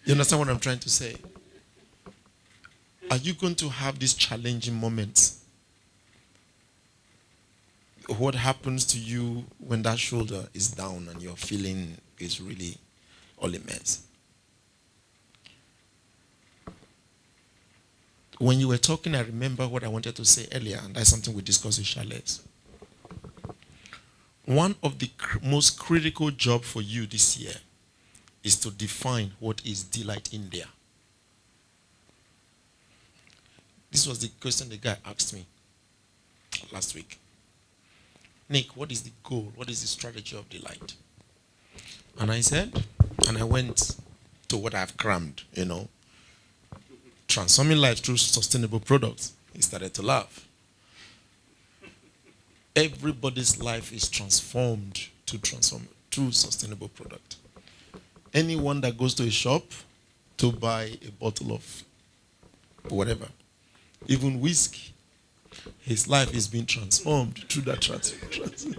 You understand what I'm trying to say? Are you going to have these challenging moments? What happens to you when that shoulder is down and your feeling is really all a mess? When you were talking, I remember what I wanted to say earlier, and that's something we discussed with Charles. One of the most critical jobs for you this year is to define what is Dlight India. This was the question the guy asked me last week. Nick, what is the goal? What is the strategy of Dlight? And I said, and I went to what I've crammed, transforming life through sustainable products. He started to laugh. Everybody's life is transformed through sustainable product. Anyone that goes to a shop to buy a bottle of whatever, even whiskey, his life is being transformed through that transformation.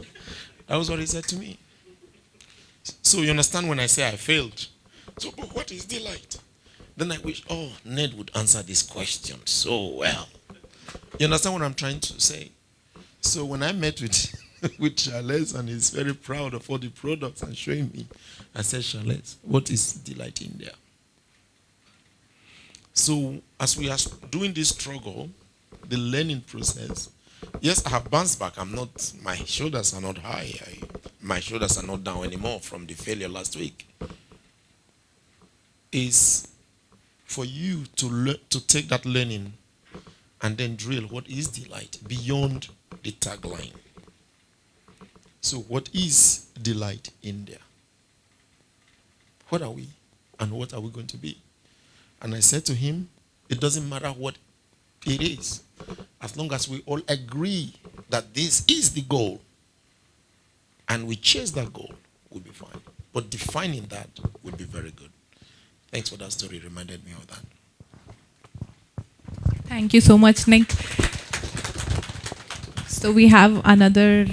That was what he said to me. So you understand when I say I failed. So, but what is Dlight? Then I wish, Ned would answer this question so well. You understand what I'm trying to say? So when I met with Charles, and he's very proud of all the products and showing me, I said, Charles, what is Dlight India? So as we are doing this struggle, the learning process, yes, I have bounced back. My shoulders are not high. My shoulders are not down anymore from the failure last week. Is for you to take that learning and then drill what is Dlight beyond the tagline. So what is Dlight India? What are we and what are we going to be? And I said to him, it doesn't matter what it is, as long as we all agree that this is the goal and we chase that goal, we'll be fine. But defining that would be very good. Thanks for that story. Reminded me of that. Thank you so much, Nick. So we have another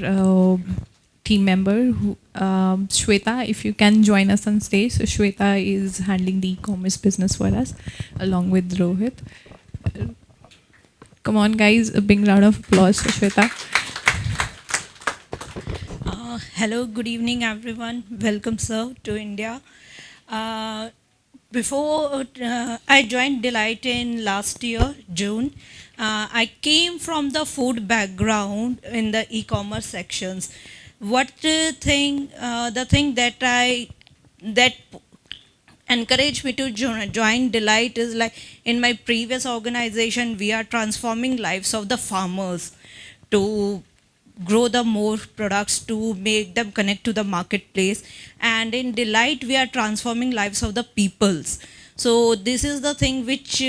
team member, Shweta, if you can join us on stage. So Shweta is handling the e-commerce business for us, along with Rohit. Come on, guys, a big round of applause for Shweta. Hello, good evening, everyone. Welcome, sir, to India. Before I joined Dlight in last year, June, I came from the food background in the e-commerce sections. The thing that encouraged me to join Dlight is like in my previous organization, we are transforming lives of the farmers to grow the more products to make them connect to the marketplace, and in Dlight we are transforming lives of the peoples. So this is the thing which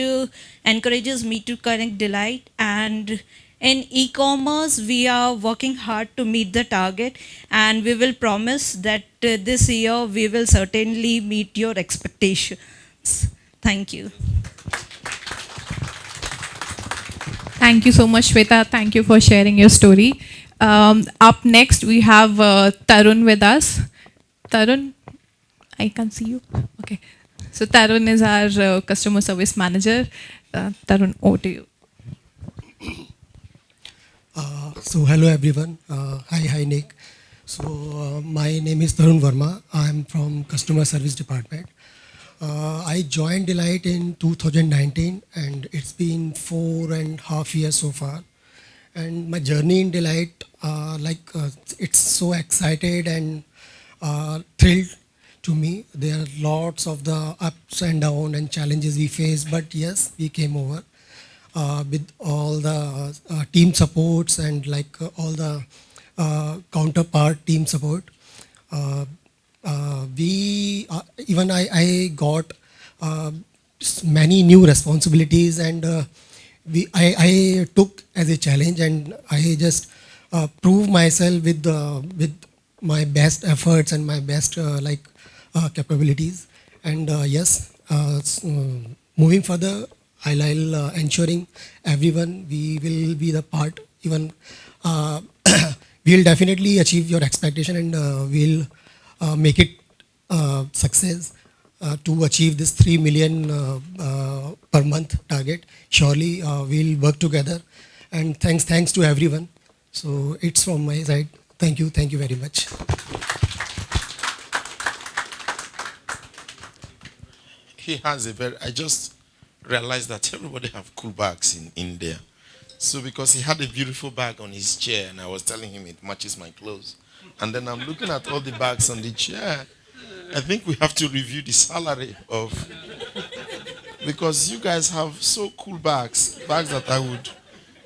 encourages me to connect Dlight, and in e-commerce we are working hard to meet the target, and we will promise that this year we will certainly meet your expectations. Thank you. Thank you so much, Shweta. Thank you for sharing your story. Up next, we have Tarun with us. Tarun, I can see you. Okay. So Tarun is our customer service manager. Tarun, over to you. So hello everyone. Hi Nick. So my name is Tarun Verma. I'm from customer service department. I joined Dlight in 2019 and it's been 4.5 years so far. And my journey in Delight, it's so excited and thrilled to me. There are lots of the ups and downs and challenges we face, but yes, we came over with all the team supports and all the counterpart team support. Uh, we even I got uh, many new responsibilities, and I took as a challenge, and I just proved myself with my best efforts and my best capabilities. And yes, moving further, I'll ensuring everyone we will be the part. Even we'll definitely achieve your expectation, and we'll make it success to achieve this 3 million per month target. Surely we'll work together. And thanks to everyone. So it's from my side. Thank you very much. He has a very, I just realized that everybody have cool bags in India. So because he had a beautiful bag on his chair and I was telling him it matches my clothes. And then I'm looking at all the bags on the chair. I think we have to review the salary of, because you guys have so cool bags that I would.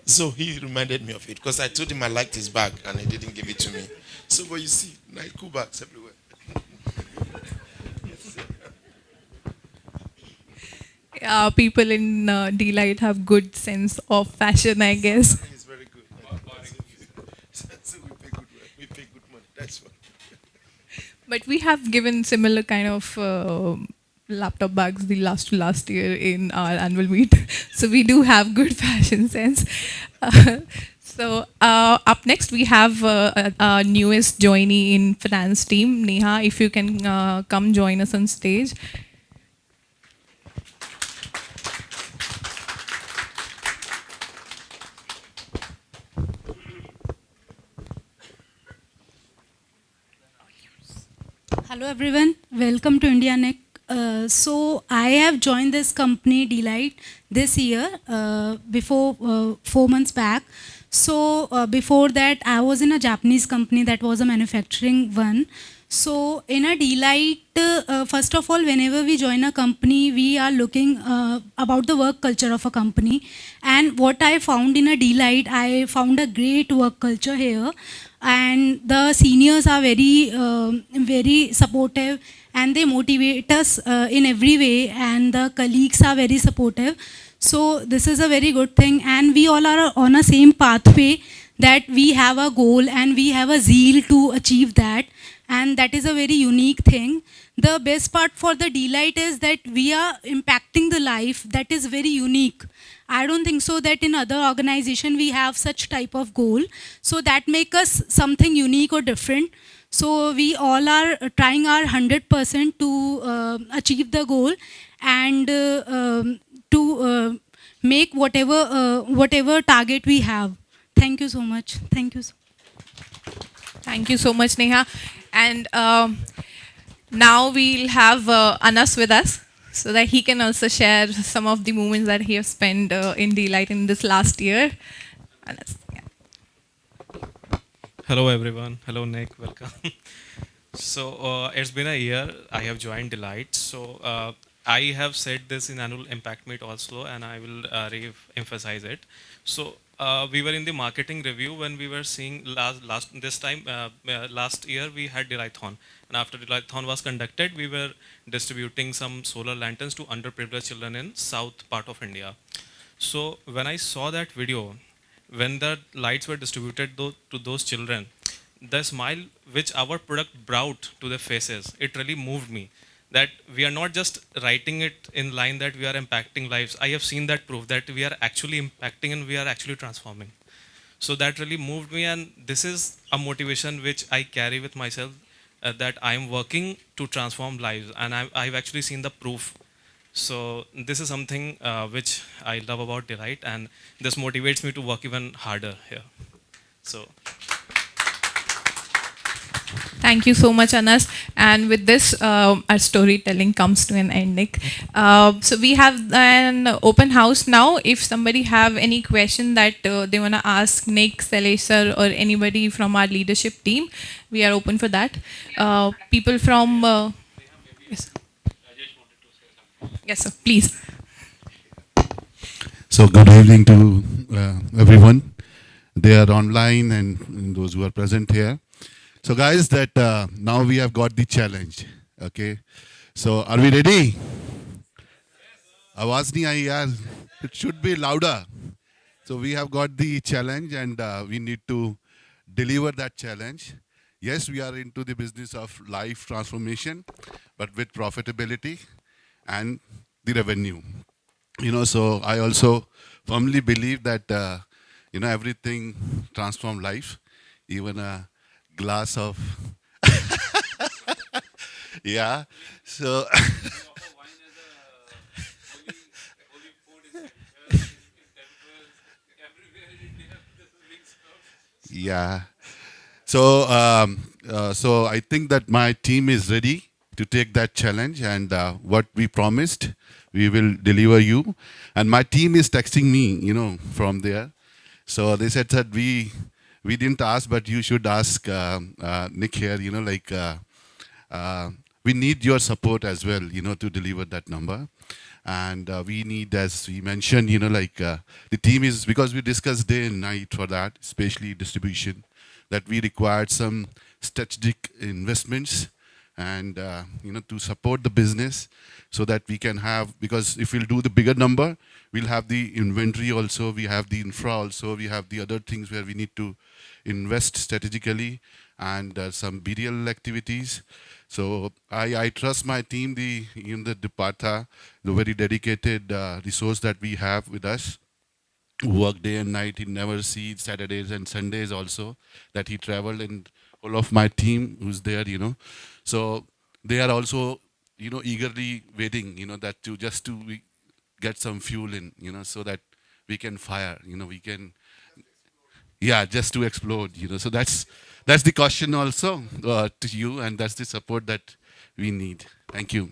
So he reminded me of it because I told him I liked his bag and he didn't give it to me. So, but you see, nice cool bags everywhere. People in Dlight have good sense of fashion, I guess. It's very good. So we pay good money. We pay good money. That's what. But we have given similar kind of laptop bags the last year in our annual meet. So we do have good fashion sense. So up next we have our newest joinee in finance team, Neha. If you can come join us on stage. Hello everyone, welcome to India Neck. So I have joined this company Dlight this year, before 4 months back. So before that I was in a Japanese company that was a manufacturing one. So in a Dlight, first of all, whenever we join a company, we are looking about the work culture of a company. And what I found in a Dlight, I found a great work culture here. And the seniors are very supportive, and they motivate us in every way, and the colleagues are very supportive. So this is a very good thing, and we all are on a same pathway, that we have a goal and we have a zeal to achieve that, and that is a very unique thing. The best part for the Dlight is that we are impacting the life that is very unique. I don't think so that in other organization we have such type of goal. So that make us something unique or different. So we all are trying our 100% to achieve the goal, and to make whatever target we have. Thank you so much. Thank you. Thank you so much, Neha. And now we'll have Anas with us, so that he can also share some of the moments that he has spent in Dlight in this last year. Anas, yeah. Hello everyone. Hello Nick. Welcome. So it's been a year I have joined Dlight. So I have said this in annual impact meet also, and I will re-emphasize it. So we were in the marketing review when we were seeing last year we had Dlight-thon, and after Dlight-thon was conducted, we were distributing some solar lanterns to underprivileged children in south part of India. So when I saw that video, when the lights were distributed to those children, the smile which our product brought to their faces, it really moved me. That we are not just writing it in line that we are impacting lives. I have seen that proof that we are actually impacting and we are actually transforming. So that really moved me, and this is a motivation which I carry with myself, that I am working to transform lives, and I've actually seen the proof. So this is something which I love about Dlight, and this motivates me to work even harder here. So. Thank you so much, Anas. And with this, our storytelling comes to an end, Nick. So we have an open house now. If somebody have any question that they want to ask Nick, Salesh sir, or anybody from our leadership team, we are open for that. People from... yes. Yes, sir. Please. So good evening to everyone. They are online and those who are present here. So guys, that now we have got the challenge. Okay. So are we ready? आवाज नहीं आई यार. It should be louder. So we have got the challenge and we need to deliver that challenge. Yes, we are into the business of life transformation, but with profitability and the revenue. So I also firmly believe that, everything transforms life, even a glass of, yeah. So, yeah. So I think that my team is ready to take that challenge, and what we promised, we will deliver you. And my team is texting me, from there. So they said that we didn't ask, but you should ask Nick here. We need your support as well, to deliver that number. And we need, as we mentioned, the team is, because we discussed day and night for that, especially distribution, that we required some strategic investments and, to support the business so that we can have, because if we'll do the bigger number, we'll have the inventory also, we have the infra also, we have the other things where we need to invest strategically and some BDL activities. So I trust my team, the Dipata, the very dedicated resource that we have with us, who work day and night. He never sees Saturdays and Sundays also, that he traveled, and all of my team who's there, So they are also, eagerly waiting, that to just to get some fuel in, so that we can fire, we can, yeah, just to explode, So that's the question also to you, and that's the support that we need. Thank you.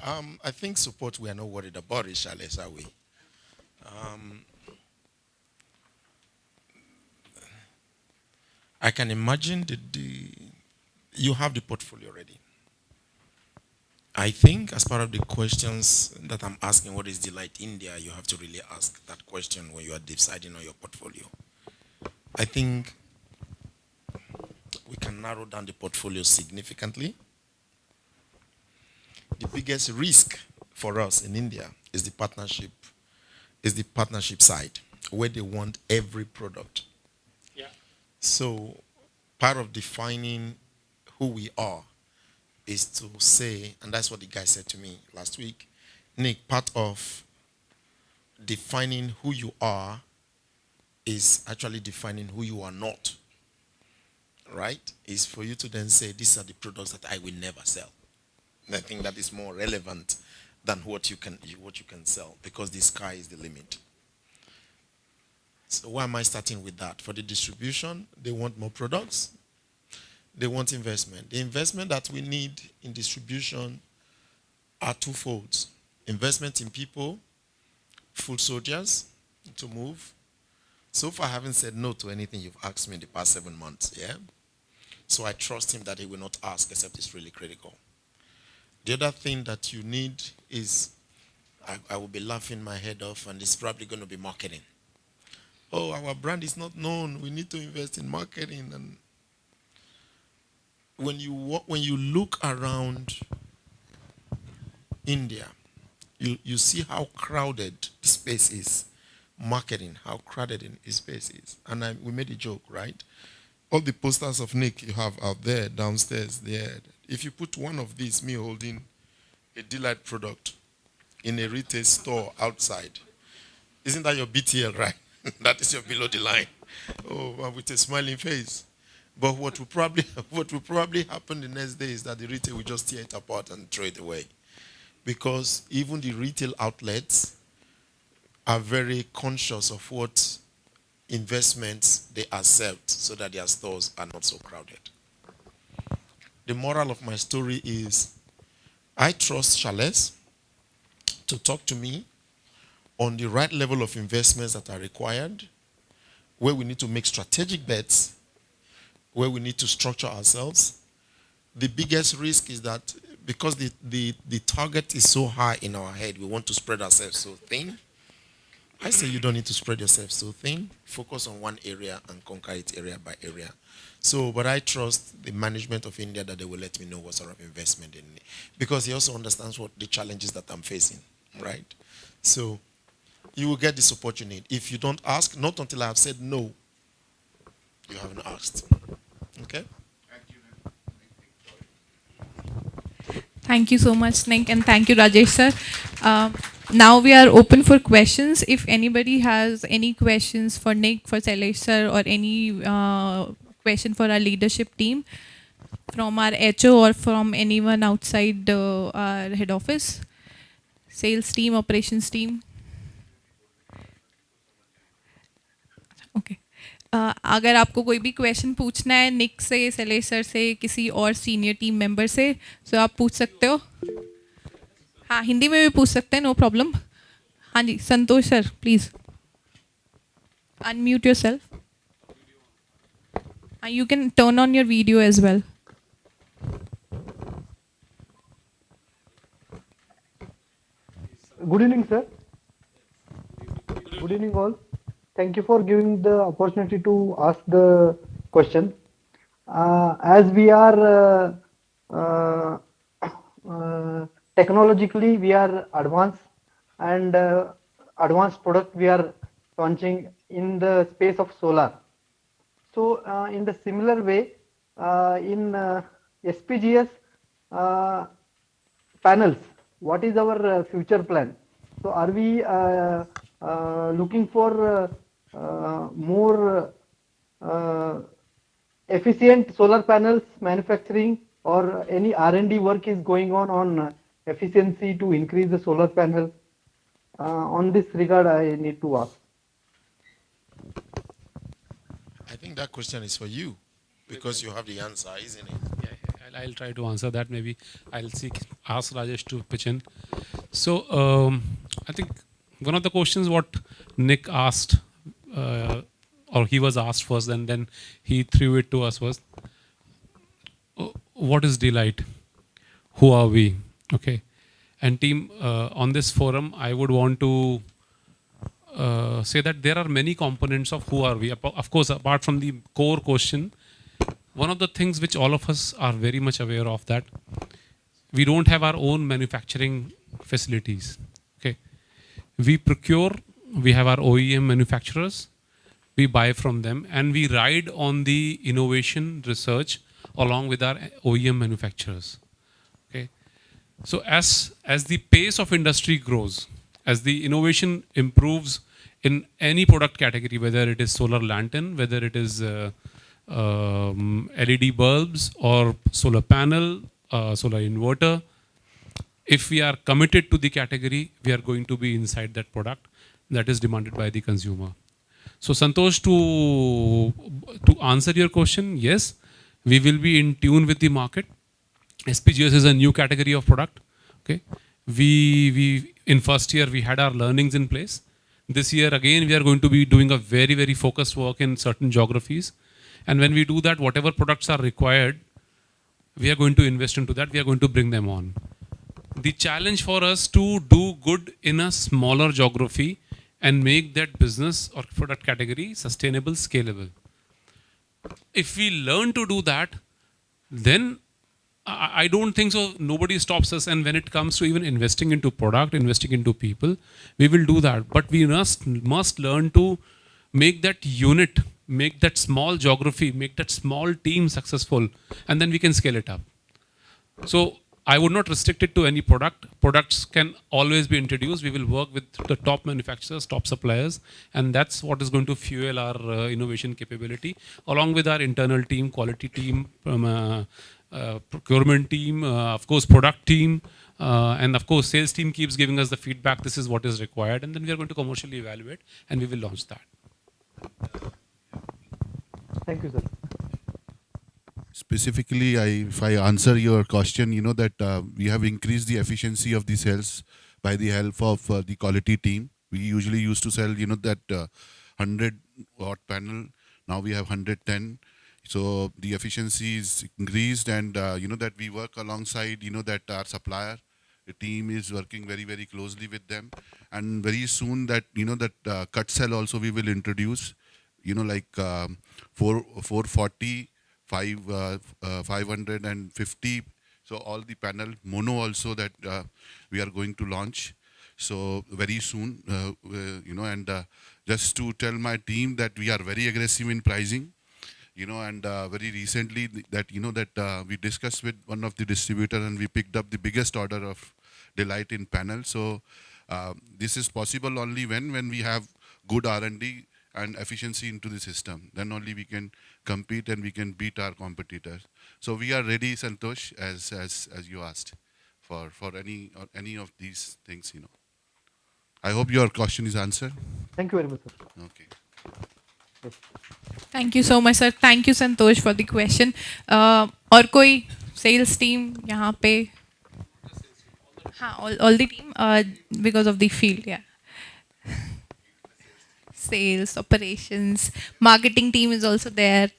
I think support we are not worried about it, Charles, are we? I can imagine that you have the portfolio ready. I think as part of the questions that I'm asking, what is Dlight India, you have to really ask that question when you are deciding on your portfolio. I think we can narrow down the portfolio significantly. The biggest risk for us in India is the partnership side, where they want every product. Yeah. So part of defining who we are is to say, and that's what the guy said to me last week, Nick, part of defining who you are is actually defining who you are not. Right? Is for you to then say, these are the products that I will never sell. And I think that is more relevant than what you can sell, because the sky is the limit. So why am I starting with that? For the distribution, they want more products. They want investment. The investment that we need in distribution are twofold. Investment in people, food soldiers to move. So far, I haven't said no to anything you've asked me in the past 7 months, yeah? So I trust him that he will not ask except it's really critical. The other thing that you need is, I will be laughing my head off, and it's probably going to be marketing. Oh, our brand is not known. We need to invest in marketing. And when you look around India, you see how crowded the space is. Marketing, how crowded the space is. And we made a joke, right? All the posters of Nick you have out there, downstairs, there. If you put one of these, me holding a Dlight product in a retail store outside, isn't that your BTL, right? That is your below the line. Oh, with a smiling face. But what will probably happen the next day is that the retail will just tear it apart and throw it away. Because even the retail outlets are very conscious of what investments they accept so that their stores are not so crowded. The moral of my story is I trust Charles to talk to me on the right level of investments that are required, where we need to make strategic bets, where we need to structure ourselves. The biggest risk is that because the target is so high in our head, we want to spread ourselves so thin. I say you don't need to spread yourself so thin. Focus on one area and conquer it area by area. So, but I trust the management of India that they will let me know what sort of investment they need. Because he also understands what the challenges that I'm facing, right? So, you will get the support you need. If you don't ask, not until I have said no, you haven't asked. Okay? Thank you so much, Nick, and thank you, Rajesh sir. Now we are open for questions. If anybody has any questions for Nick, for Shailesh sir, or any question for our leadership team from our HO or from anyone outside our head office, sales team, operations team. Okay. अगर आपको कोई भी question पूछना है निक से, Shailesh sir से, किसी और सीनियर टीम मेंबर से, तो आप पूछ सकते हो. हाँ, हिंदी में भी पूछ सकते हैं, नो प्रॉब्लम. हाँ जी, Santosh sir please unmute yourself. You can turn on your video as well. Good evening, sir. Good evening, all. Thank you for giving the opportunity to ask the question. As we are technologically, we are advanced, and advanced product we are launching in the space of solar. So, in the similar way, in SPGS panels, what is our future plan? So, are we looking for more efficient solar panels manufacturing, or any R&D work is going on efficiency to increase the solar panel? On this regard, I need to ask. I think that question is for you because you have the answer, isn't it? Yeah, I'll try to answer that. Maybe I'll ask Rajesh to pitch in. So I think one of the questions what Nick asked, or he was asked first, and then he threw it to us was, what is Dlight? Who are we? Okay. And team, on this forum, I would want to say that there are many components of who are we. Of course, apart from the core question, one of the things which all of us are very much aware of, that we don't have our own manufacturing facilities. Okay, we procure, we have our OEM manufacturers, we buy from them, and we ride on the innovation research along with our OEM manufacturers. Okay, so as the pace of industry grows, as the innovation improves in any product category, whether it is solar lantern, whether it is LED bulbs or solar panel, solar inverter, if we are committed to the category, we are going to be inside that product that is demanded by the consumer. So Santosh, to answer your question, yes, we will be in tune with the market. SPGS is a new category of product. Okay, we in first year we had our learnings in place. This year again we are going to be doing a very focused work in certain geographies, and when we do that, whatever products are required, we are going to invest into that. We are going to bring them on. The challenge for us to do good in a smaller geography and make that business or product category sustainable, scalable. If we learn to do that, then I don't think so. Nobody stops us. And when it comes to even investing into product, investing into people, we will do that. But we must learn to make that unit, make that small geography, make that small team successful, and then we can scale it up. So I would not restrict it to any product. Products can always be introduced. We will work with the top manufacturers, top suppliers, and that's what is going to fuel our innovation capability, along with our internal team, quality team, procurement team, of course, product team, and of course, sales team keeps giving us the feedback. This is what is required, and then we are going to commercially evaluate, and we will launch that. Thank you, sir. Specifically, if I answer your question, that we have increased the efficiency of the sales by the help of the quality team. We usually used to sell, that 100 watt panel. Now we have 110. So the efficiency is increased, and that we work alongside, that our supplier, the team is working very, very closely with them. And very soon that, that cut cell also we will introduce, like 440, 550. So all the panel mono also that we are going to launch. So very soon, and just to tell my team that we are very aggressive in pricing, and very recently that we discussed with one of the distributor and we picked up the biggest order of Dlight in panel. So this is possible only when we have good R&D and efficiency into the system. Then only we can compete and we can beat our competitors. So we are ready, Santosh, as you asked, for any of these things. I hope your question is answered. Thank you very much, sir. Okay. Yes. Thank you so much, sir. Thank you, Santosh, for the question. और कोई sales team यहाँ पे? हाँ, all the team because of the field, yeah. Sales, operations, marketing team is also there.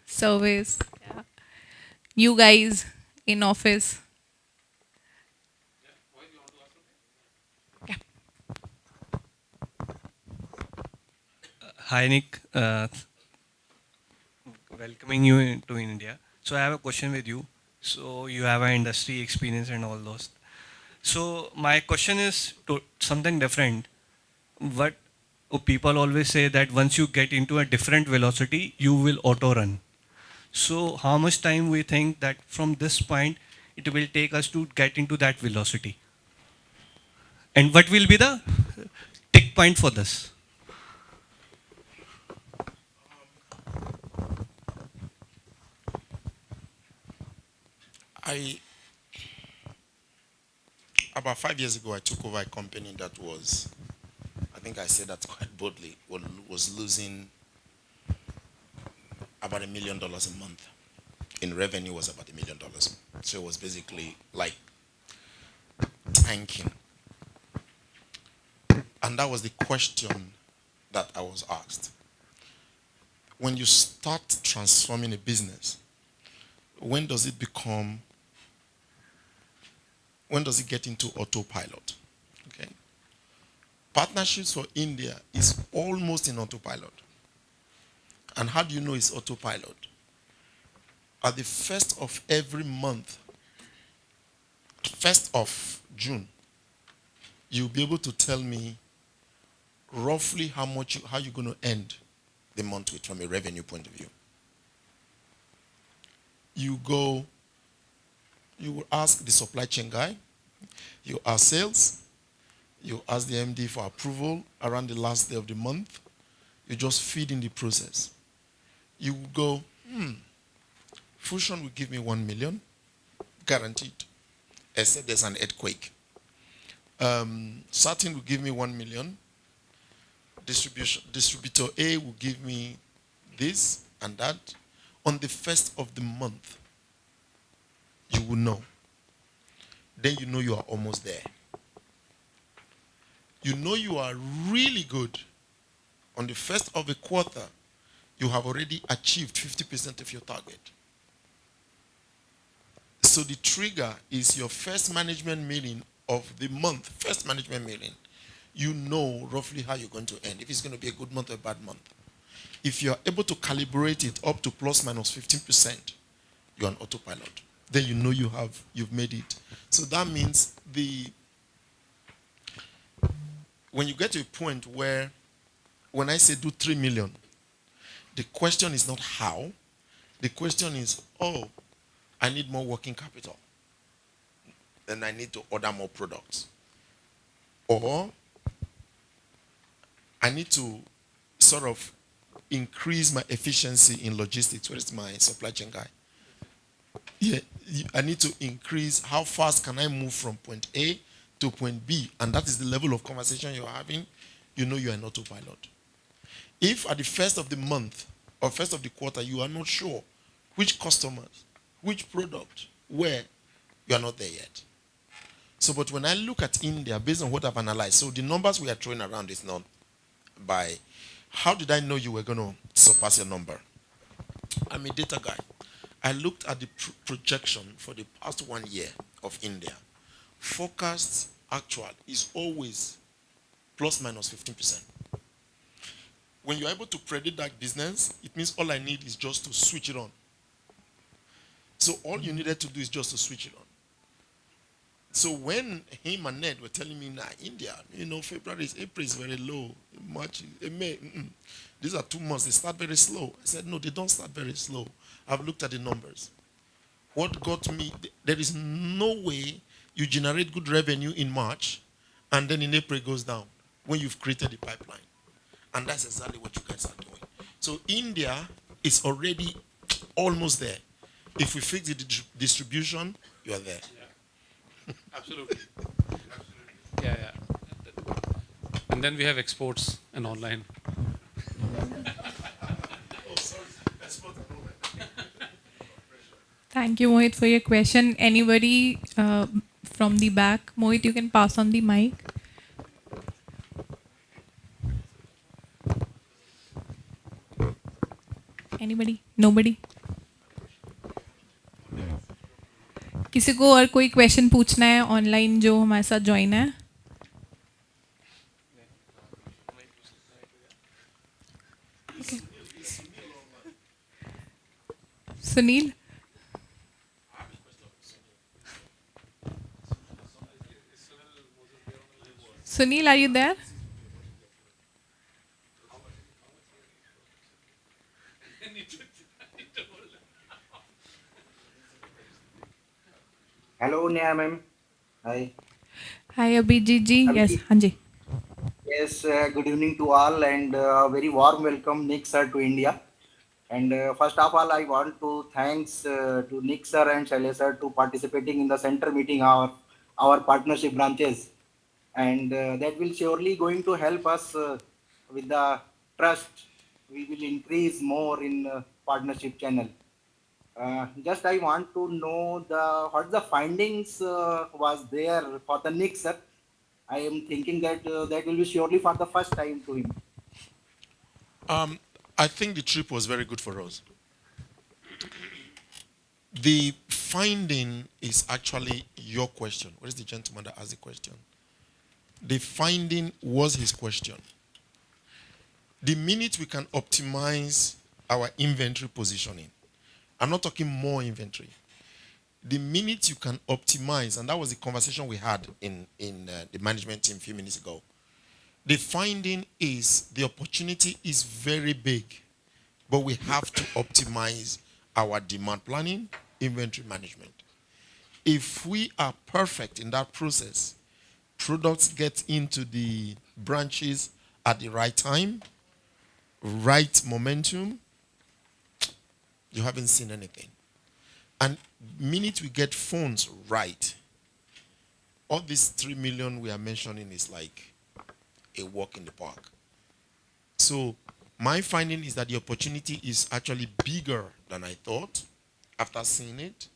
Service, yeah. You guys in office. Yeah. Hi Nick, welcoming you to India. So I have a question with you. So you have an industry experience and all those. So my question is to something different. What people always say that once you get into a different velocity, you will auto run. So how much time we think that from this point it will take us to get into that velocity? And what will be the tick point for this? About 5 years ago, I took over a company that was, I think I said that quite boldly, was losing about $1 million a month. In revenue was about $1 million. So it was basically like tanking. And that was the question that I was asked. When you start transforming a business, when does it get into autopilot? Okay. Partnerships for India is almost in autopilot. And how do you know it's autopilot? At the first of every month, 1st of June, you'll be able to tell me roughly how you're going to end the month with from a revenue point of view. You will ask the supply chain guy, you ask sales, you ask the MD for approval around the last day of the month. You just feed in the process. You will go, Fusion will give me 1 million, guaranteed, except there's an earthquake. Satin will give me 1 million. Distributor A will give me this and that. On the 1st of the month, you will know. Then you know you are almost there. You know you are really good. On the 1st of the quarter, you have already achieved 50% of your target. So the trigger is your first management meeting of the month, first management meeting. You know roughly how you're going to end, if it's going to be a good month or a bad month. If you're able to calibrate it up to plus minus 15%, you're on autopilot. Then you know you've made it. So that means when you get to a point where, when I say do 3 million, the question is not how. The question is, I need more working capital. Then I need to order more products. Or I need to sort of increase my efficiency in logistics. Where is my supply chain guy? Yeah, I need to increase how fast can I move from point A to point B, and that is the level of conversation you're having. You know you are in autopilot. If at the first of the month or first of the quarter you are not sure which customers, which product, where, you are not there yet. So, but when I look at India, based on what I've analyzed, so the numbers we are throwing around is not by how did I know you were going to surpass your number? I'm a data guy. I looked at the projection for the past 1 year of India. Forecast actual is always plus minus 15%. When you're able to predict that business, it means all I need is just to switch it on. So all you needed to do is just to switch it on. So when him and Ned were telling me, nah, India, April is very low, March, May, these are 2 months, they start very slow. I said, no, they don't start very slow. I've looked at the numbers. What got me, there is no way you generate good revenue in March and then in April it goes down when you've created the pipeline. And that's exactly what you guys are doing. So India is already almost there. If we fix the distribution, you are there. Yeah. Absolutely. Yeah, yeah. And then we have exports and online. Thank you, Mohit, for your question. Anybody from the back? Mohit, you can pass on the mic. Anybody? Nobody? किसी को और कोई question पूछना है online जो हमारे साथ join है? Sunil? Sunil, are you there? Hello, Neha ma'am. Hi. Hi, Abhijit ji. Yes, हाँ जी. Yes, good evening to all and very warm welcome Nick sir to India. And first of all, I want to thanks to Nick sir and Shailesh sir to participating in the center meeting of our partnership branches. And that will surely going to help us with the trust. We will increase more in partnership channel. Just I want to know what the findings was there for the Nick sir. I am thinking that that will be surely for the first time to him. I think the trip was very good for us. The finding is actually your question. What is the gentleman that asked the question? The finding was his question. The minute we can optimize our inventory positioning, I'm not talking more inventory. The minute you can optimize, and that was the conversation we had in the management team a few minutes ago, the finding is the opportunity is very big, but we have to optimize our demand planning, inventory management. If we are perfect in that process, products get into the branches at the right time, right momentum, you haven't seen anything. And minute we get phones right, all these 3 million we are mentioning is like a walk in the park. So my finding is that the opportunity is actually bigger than I thought after seeing it.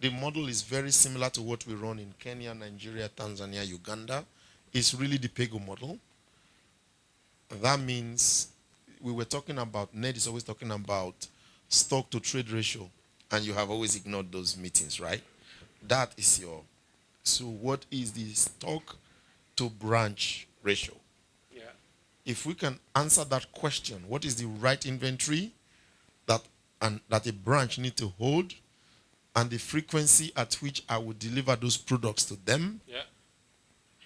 The model is very similar to what we run in Kenya, Nigeria, Tanzania, Uganda. It's really the PEGO model. That means we were talking about, Ned is always talking about stock to trade ratio, and you have always ignored those meetings, right? That is your, so what is the stock to branch ratio? Yeah. If we can answer that question, what is the right inventory that a branch need to hold, and the frequency at which I would deliver those products to them, Yeah.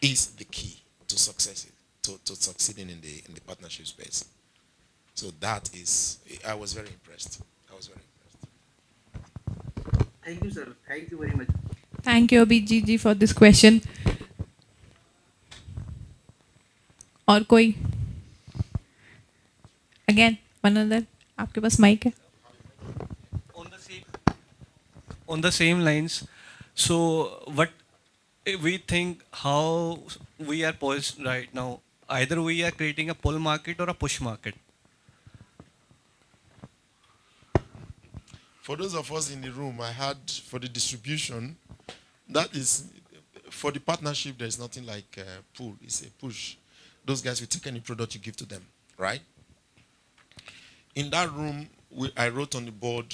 is the key to success, to succeeding in the partnership space. So that is, I was very impressed. I was very impressed. Thank you, sir. Thank you very much. Thank you, Abhijit ji, for this question. और कोई? Again, one other. आपके पास mic है? on the same lines, so what we think how we are poised right now, either we are creating a pull market or a push market. For those of us in the room, I had for the distribution, that is, for the partnership, there's nothing like a pull, it's a push. Those guys will take any product you give to them, right? In that room, I wrote on the board,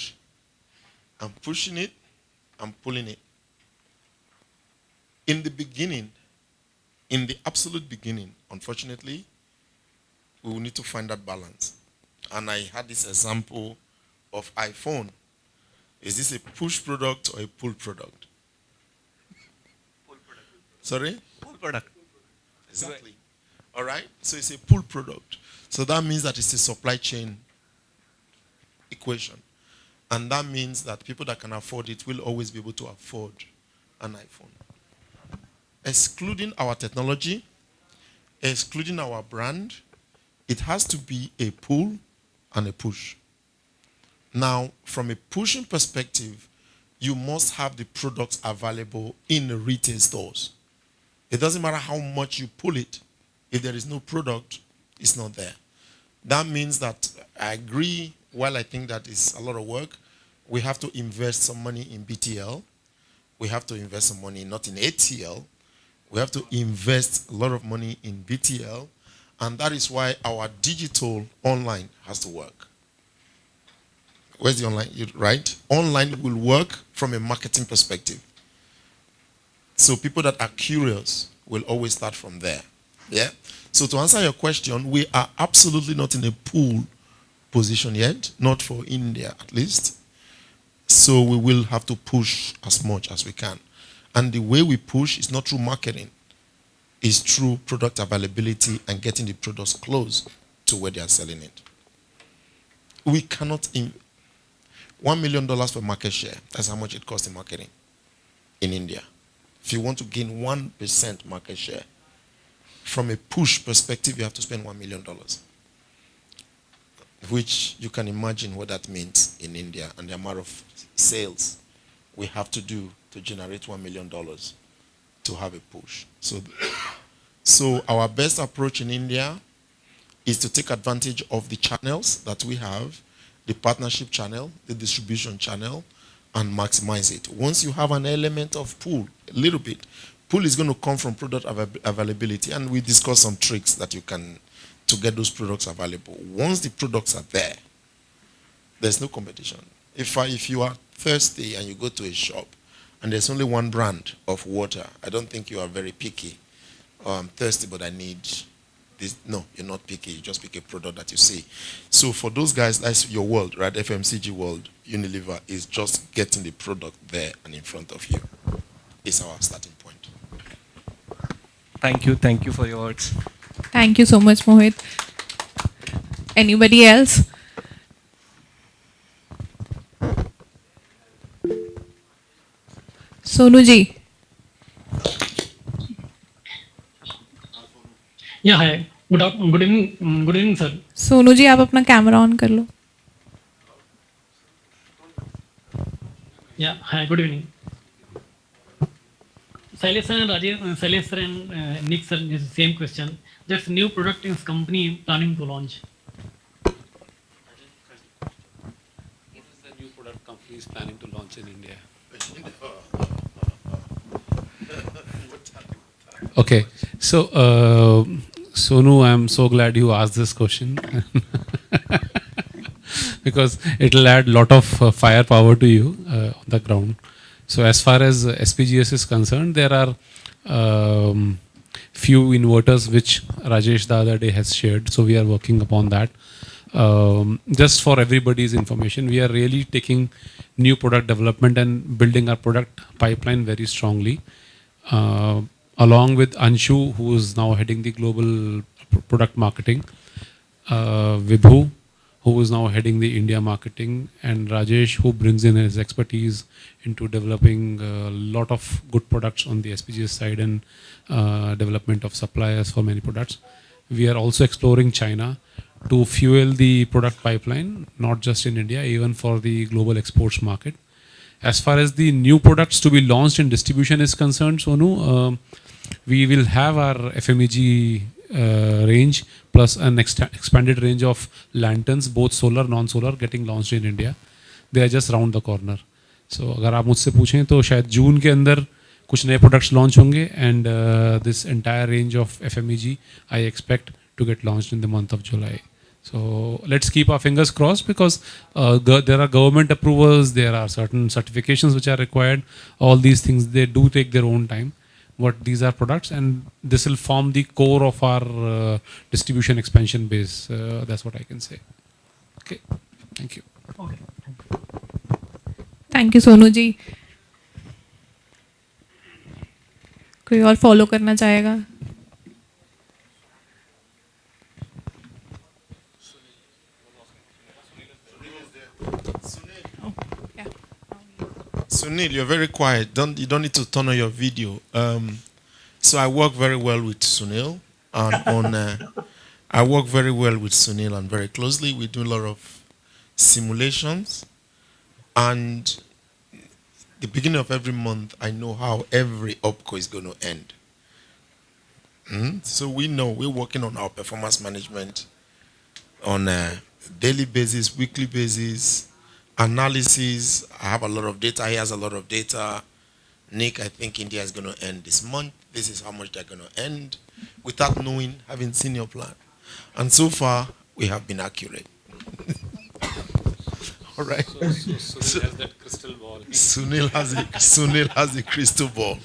I'm pushing it, I'm pulling it. In the beginning, in the absolute beginning, unfortunately, we will need to find that balance. And I had this example of iPhone. Is this a push product or a pull product? Pull product. Sorry? Pull product. Exactly. All right? So it's a pull product. So that means that it's a supply chain equation. And that means that people that can afford it will always be able to afford an iPhone. Excluding our technology, excluding our brand, it has to be a pull and a push. Now, from a pushing perspective, you must have the products available in the retail stores. It doesn't matter how much you pull it. If there is no product, it's not there. That means that I agree, while I think that is a lot of work, we have to invest some money in BTL. We have to invest some money not in ATL. We have to invest a lot of money in BTL. And that is why our digital online has to work. Where's the online? Right? Online will work from a marketing perspective. So people that are curious will always start from there. Yeah? So to answer your question, we are absolutely not in a pool position yet, not for India at least. So we will have to push as much as we can. And the way we push is not through marketing. It's through product availability and getting the products close to where they are selling it. We cannot... $1 million for market share. That's how much it costs in marketing in India. If you want to gain 1% market share, from a push perspective, you have to spend $1 million. Which you can imagine what that means in India and the amount of sales we have to do to generate $1 million to have a push. So our best approach in India is to take advantage of the channels that we have, the partnership channel, the distribution channel, and maximize it. Once you have an element of pull, a little bit, pull is going to come from product availability, and we discuss some tricks that you can to get those products available. Once the products are there, there's no competition. If you are thirsty and you go to a shop and there's only one brand of water, I don't think you are very picky. Oh, I'm thirsty, but I need this. No, you're not picky. You just pick a product that you see. So for those guys, that's your world, right? FMCG world, Unilever is just getting the product there and in front of you. It's our starting point. Thank you. Thank you for your words. Thank you so much, Mohit. Anybody else? Sonu ji. Yeah, hi. Good evening. Good evening, sir. Sonu ji आप अपना camera on कर लो. Yeah, hi. Good evening. Shailesh sir and Rajesh, Shailesh sir and Nick sir, is the same question. Just new product is company planning to launch. What is the new product company is planning to launch in India? Okay, so Sonu, I'm so glad you asked this question because it will add a lot of firepower to you on the ground. So as far as SPGS is concerned, there are few inverters which Rajesh the other day has shared. So we are working upon that. Just for everybody's information, we are really taking new product development and building our product pipeline very strongly. Along with Anshu, who is now heading the global product marketing, Vibhu, who is now heading the India marketing, and Rajesh, who brings in his expertise into developing a lot of good products on the SPGS side and development of suppliers for many products. We are also exploring China to fuel the product pipeline, not just in India, even for the global exports market. As far as the new products to be launched in distribution is concerned, Sonu, we will have our FMEG range plus an expanded range of lanterns, both solar, non-solar, getting launched in India. They are just round the corner. So अगर आप मुझसे पूछें तो शायद जून के अंदर कुछ नए products launch होंगे, and this entire range of FMEG I expect to get launched in the month of July. So let's keep our fingers crossed, because there are government approvals, there are certain certifications which are required. All these things, they do take their own time. But these are products, and this will form the core of our distribution expansion base. That's what I can say. Okay, thank you. Okay. Thank you Sonu ji. कोई और follow करना चाहेगा? Sunil, you're very quiet. You don't need to turn on your video. So I work very well with Sunil, and I work very well with Sunil and very closely. We do a lot of simulations, and the beginning of every month, I know how every OPCO is going to end. So we know we're working on our performance management on a daily basis, weekly basis, analysis. I have a lot of data. He has a lot of data. Nick, I think India is going to end this month. This is how much they're going to end, without knowing, having seen your plan. And so far, we have been accurate. All right. So Sunil has that crystal ball. Sunil has a crystal ball.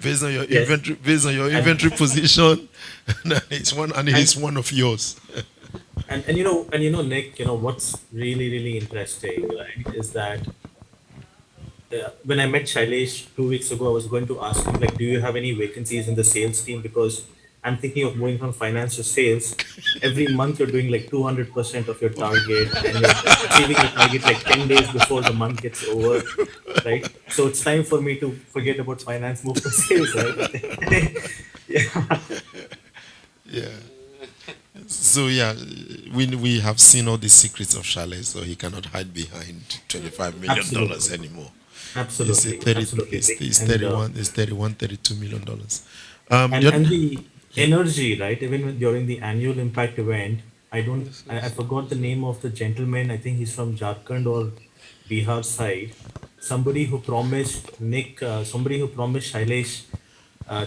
Based on your inventory position, and he's one of yours. And you know, Nick, what's really interesting, right, is that when I met Shailesh 2 weeks ago, I was going to ask him, like, do you have any vacancies in the sales team? Because I'm thinking of moving from finance to sales. Every month you're doing like 200% of your target, and you're achieving your target like 10 days before the month gets over, right? So it's time for me to forget about finance, move to sales, right? Yeah. So yeah, we have seen all the secrets of Shailesh, so he cannot hide behind $25 million anymore. Absolutely. It's $32 million. And the energy, right? Even during the annual impact event, I forgot the name of the gentleman. I think he's from Jharkhand or Bihar side. Somebody who promised Shailesh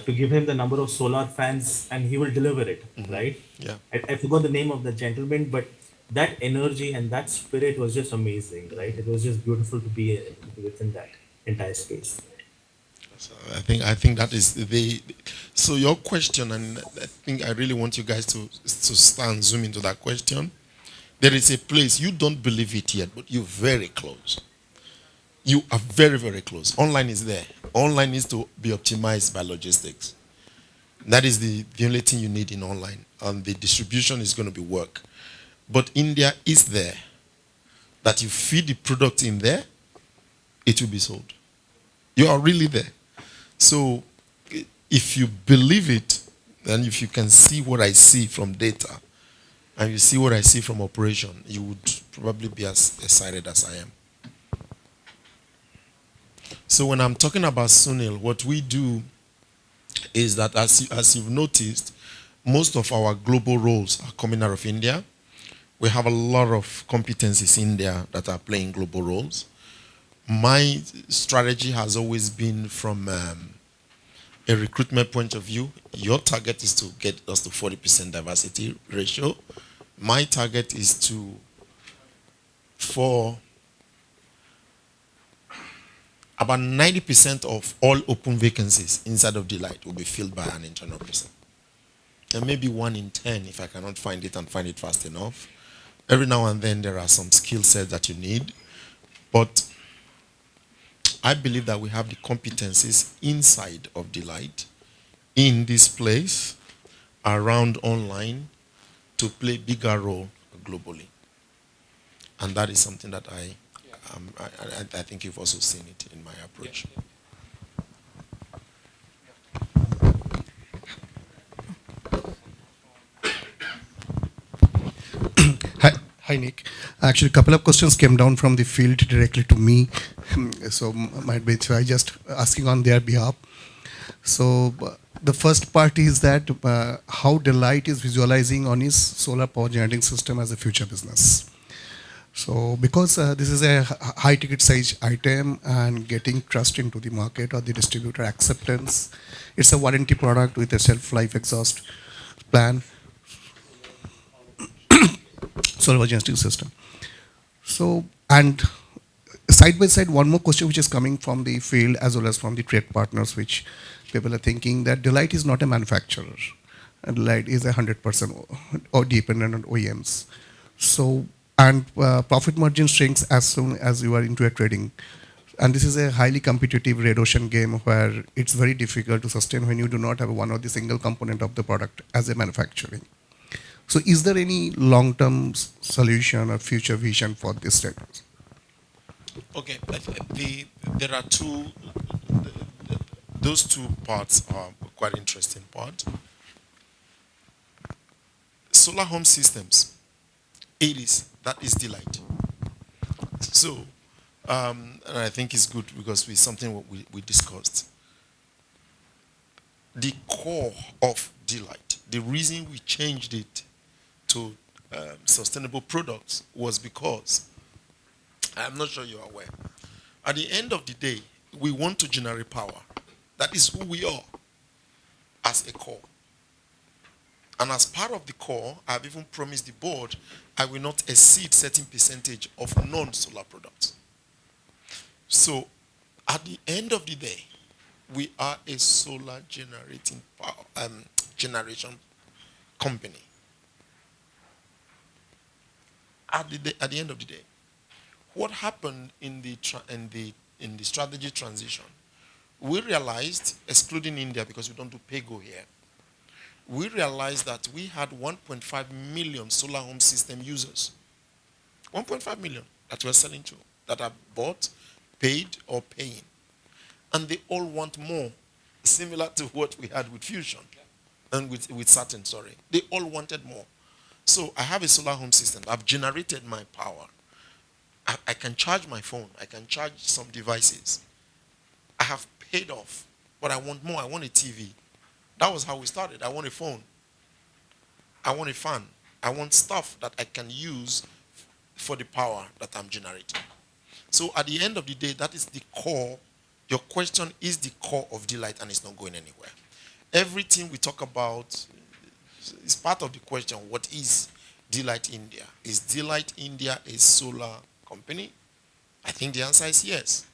to give him the number of solar fans, and he will deliver it, right? Yeah. I forgot the name of the gentleman, but that energy and that spirit was just amazing, right? It was just beautiful to be within that entire space. So I think that is so your question, and I think I really want you guys to stand, zoom into that question. There is a place, you don't believe it yet, but you're very close. You are very, very close. Online is there. Online needs to be optimized by logistics. That is the only thing you need in online. And the distribution is going to be work. But India is there. That you feed the product in there, it will be sold. You are really there. So if you believe it, then if you can see what I see from data, and you see what I see from operation, you would probably be as excited as I am. So when I'm talking about Sunil, what we do is that, as you've noticed, most of our global roles are coming out of India. We have a lot of competencies in there that are playing global roles. My strategy has always been from a recruitment point of view. Your target is to get us to 40% diversity ratio. My target is for about 90% of all open vacancies inside of Dlight will be filled by an internal person. And maybe 1 in 10 if I cannot find it and find it fast enough. Every now and then there are some skill sets that you need. But I believe that we have the competencies inside of Dlight, in this place, around online, to play a bigger role globally. And that is something that I think you've also seen it in my approach. Hi, Nick. Actually, a couple of questions came down from the field directly to me. So, might be so I just asking on their behalf. So, the first part is that how Dlight is visualizing on his solar power generating system as a future business. So, because this is a high ticket size item and getting trust into the market or the distributor acceptance, it's a warranty product with a shelf life exhaust plan, solar power generating system. So, and side by side, one more question which is coming from the field as well as from the trade partners, which people are thinking that Dlight is not a manufacturer. And Dlight is 100% or dependent on OEMs. So, and profit margin shrinks as soon as you are into a trading. And this is a highly competitive red ocean game where it's very difficult to sustain when you do not have one or the single component of the product as a manufacturing. So is there any long-term solution or future vision for this sector? Okay, there are those two parts are quite interesting part. Solar home systems, that is Dlight. So, and I think it's good because it's something what we discussed. The core of Dlight, the reason we changed it to sustainable products was because, I'm not sure you're aware, at the end of the day, we want to generate power. That is who we are as a core. And as part of the core, I've even promised the board I will not exceed certain percentage of non-solar products. So at the end of the day, we are a solar generating power, generation company. At the end of the day, what happened in the strategy transition? We realized, excluding India because we don't do pay-go here, we realized that we had 1.5 million solar home system users. 1.5 million that we're selling to, that are bought, paid, or paying. And they all want more, similar to what we had with Fusion and with Saturn, sorry. They all wanted more. So I have a solar home system. I've generated my power. I can charge my phone. I can charge some devices. I have paid off, but I want more. I want a TV. That was how we started. I want a phone. I want a fan. I want stuff that I can use for the power that I'm generating. So at the end of the day, that is the core. Your question is the core of Dlight, and it's not going anywhere. Everything we talk about is part of the question. What is Dlight India? Is Dlight India a solar company? I think the answer is yes.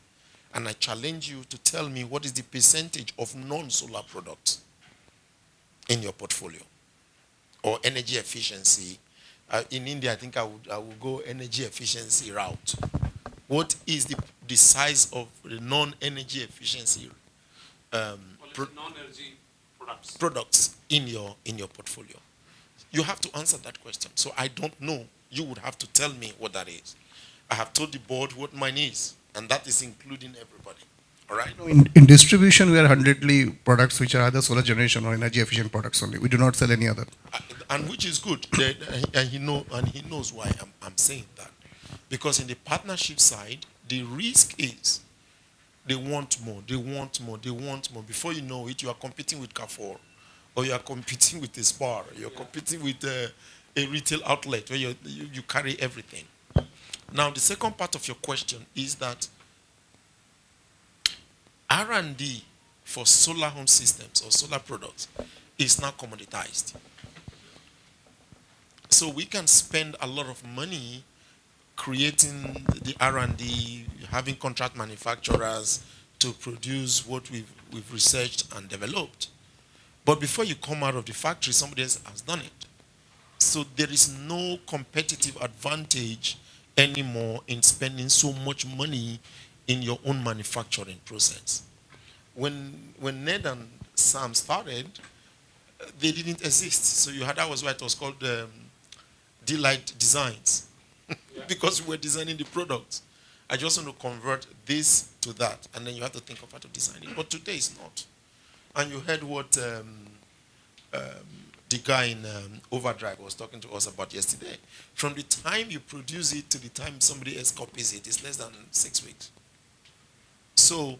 And I challenge you to tell me what is the percentage of non-solar products in your portfolio or energy efficiency. In India, I think I would go energy efficiency route. What is the size of the non-energy efficiency non-energy products in your portfolio? You have to answer that question. So I don't know. You would have to tell me what that is. I have told the board what mine is, and that is including everybody. All right? In distribution, we are 100 products which are either solar generation or energy efficient products only. We do not sell any other. And which is good. And he knows why I'm saying that. Because in the partnership side, the risk is they want more, they want more, they want more. Before you know it, you are competing with Carrefour, or you are competing with a Spar, you're competing with a retail outlet where you carry everything. Now, the second part of your question is that R&D for solar home systems or solar products is now commoditized. So we can spend a lot of money creating the R&D, having contract manufacturers to produce what we've researched and developed. But before you come out of the factory, somebody else has done it. So there is no competitive advantage anymore in spending so much money in your own manufacturing process. When Ned and Sam started, they didn't exist. So that was why it was called Dlight Designs. Because we were designing the products. I just want to convert this to that, and then you have to think of how to design it. But today it's not. And you heard what the guy in Overdrive was talking to us about yesterday. From the time you produce it to the time somebody else copies it, it's less than 6 weeks. So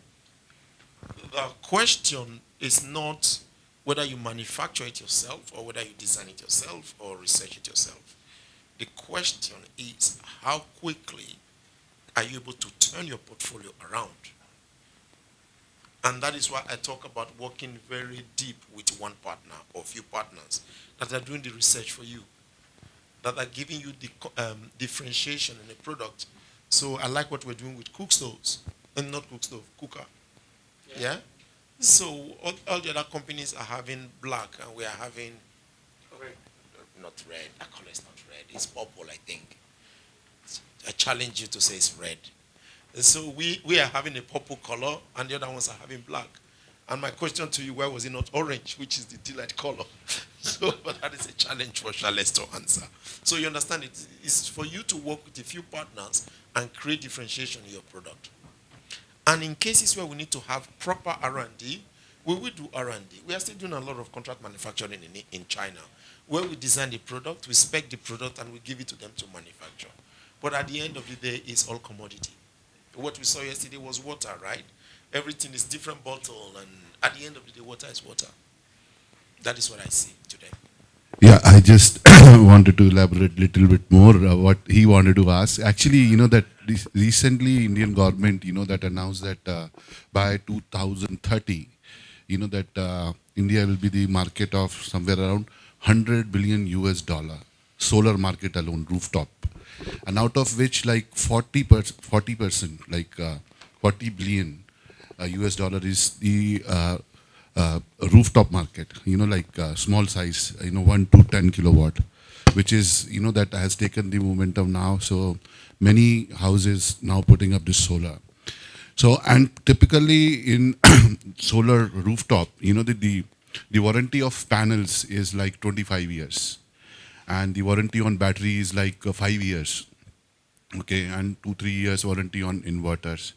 the question is not whether you manufacture it yourself or whether you design it yourself or research it yourself. The question is how quickly are you able to turn your portfolio around? And that is why I talk about working very deep with one partner or few partners that are doing the research for you, that are giving you the differentiation in the product. So I like what we're doing with cook stoves, and not cook stove, cooker. Yeah? So all the other companies are having black, and we are having red. Not red. That color is not red. It's purple, I think. I challenge you to say it's red. So we are having a purple color, and the other ones are having black. And my question to you, why was it not orange, which is the delight color? So, but that is a challenge for Charles to answer. So you understand it's for you to work with a few partners and create differentiation in your product. And in cases where we need to have proper R&D, we will do R&D. We are still doing a lot of contract manufacturing in China, where we design the product, we spec the product, and we give it to them to manufacture. But at the end of the day, it's all commodity. What we saw yesterday was water, right? Everything is different bottle, and at the end of the day, water is water. That is what I see today. Yeah, I just wanted to elaborate a little bit more what he wanted to ask. Actually, that recently Indian government, that announced that by 2030, that India will be the market of somewhere around 100 billion US dollar solar market alone, rooftop, and out of which like 40%, like 40 billion US dollar is the rooftop market, like small size, 1 to 10 kilowatt, which is, that has taken the momentum now. So many houses now putting up this solar. So, and typically in solar rooftop, the warranty of panels is like 25 years. And the warranty on battery is like 5 years. Okay, and 2-3 years warranty on inverters.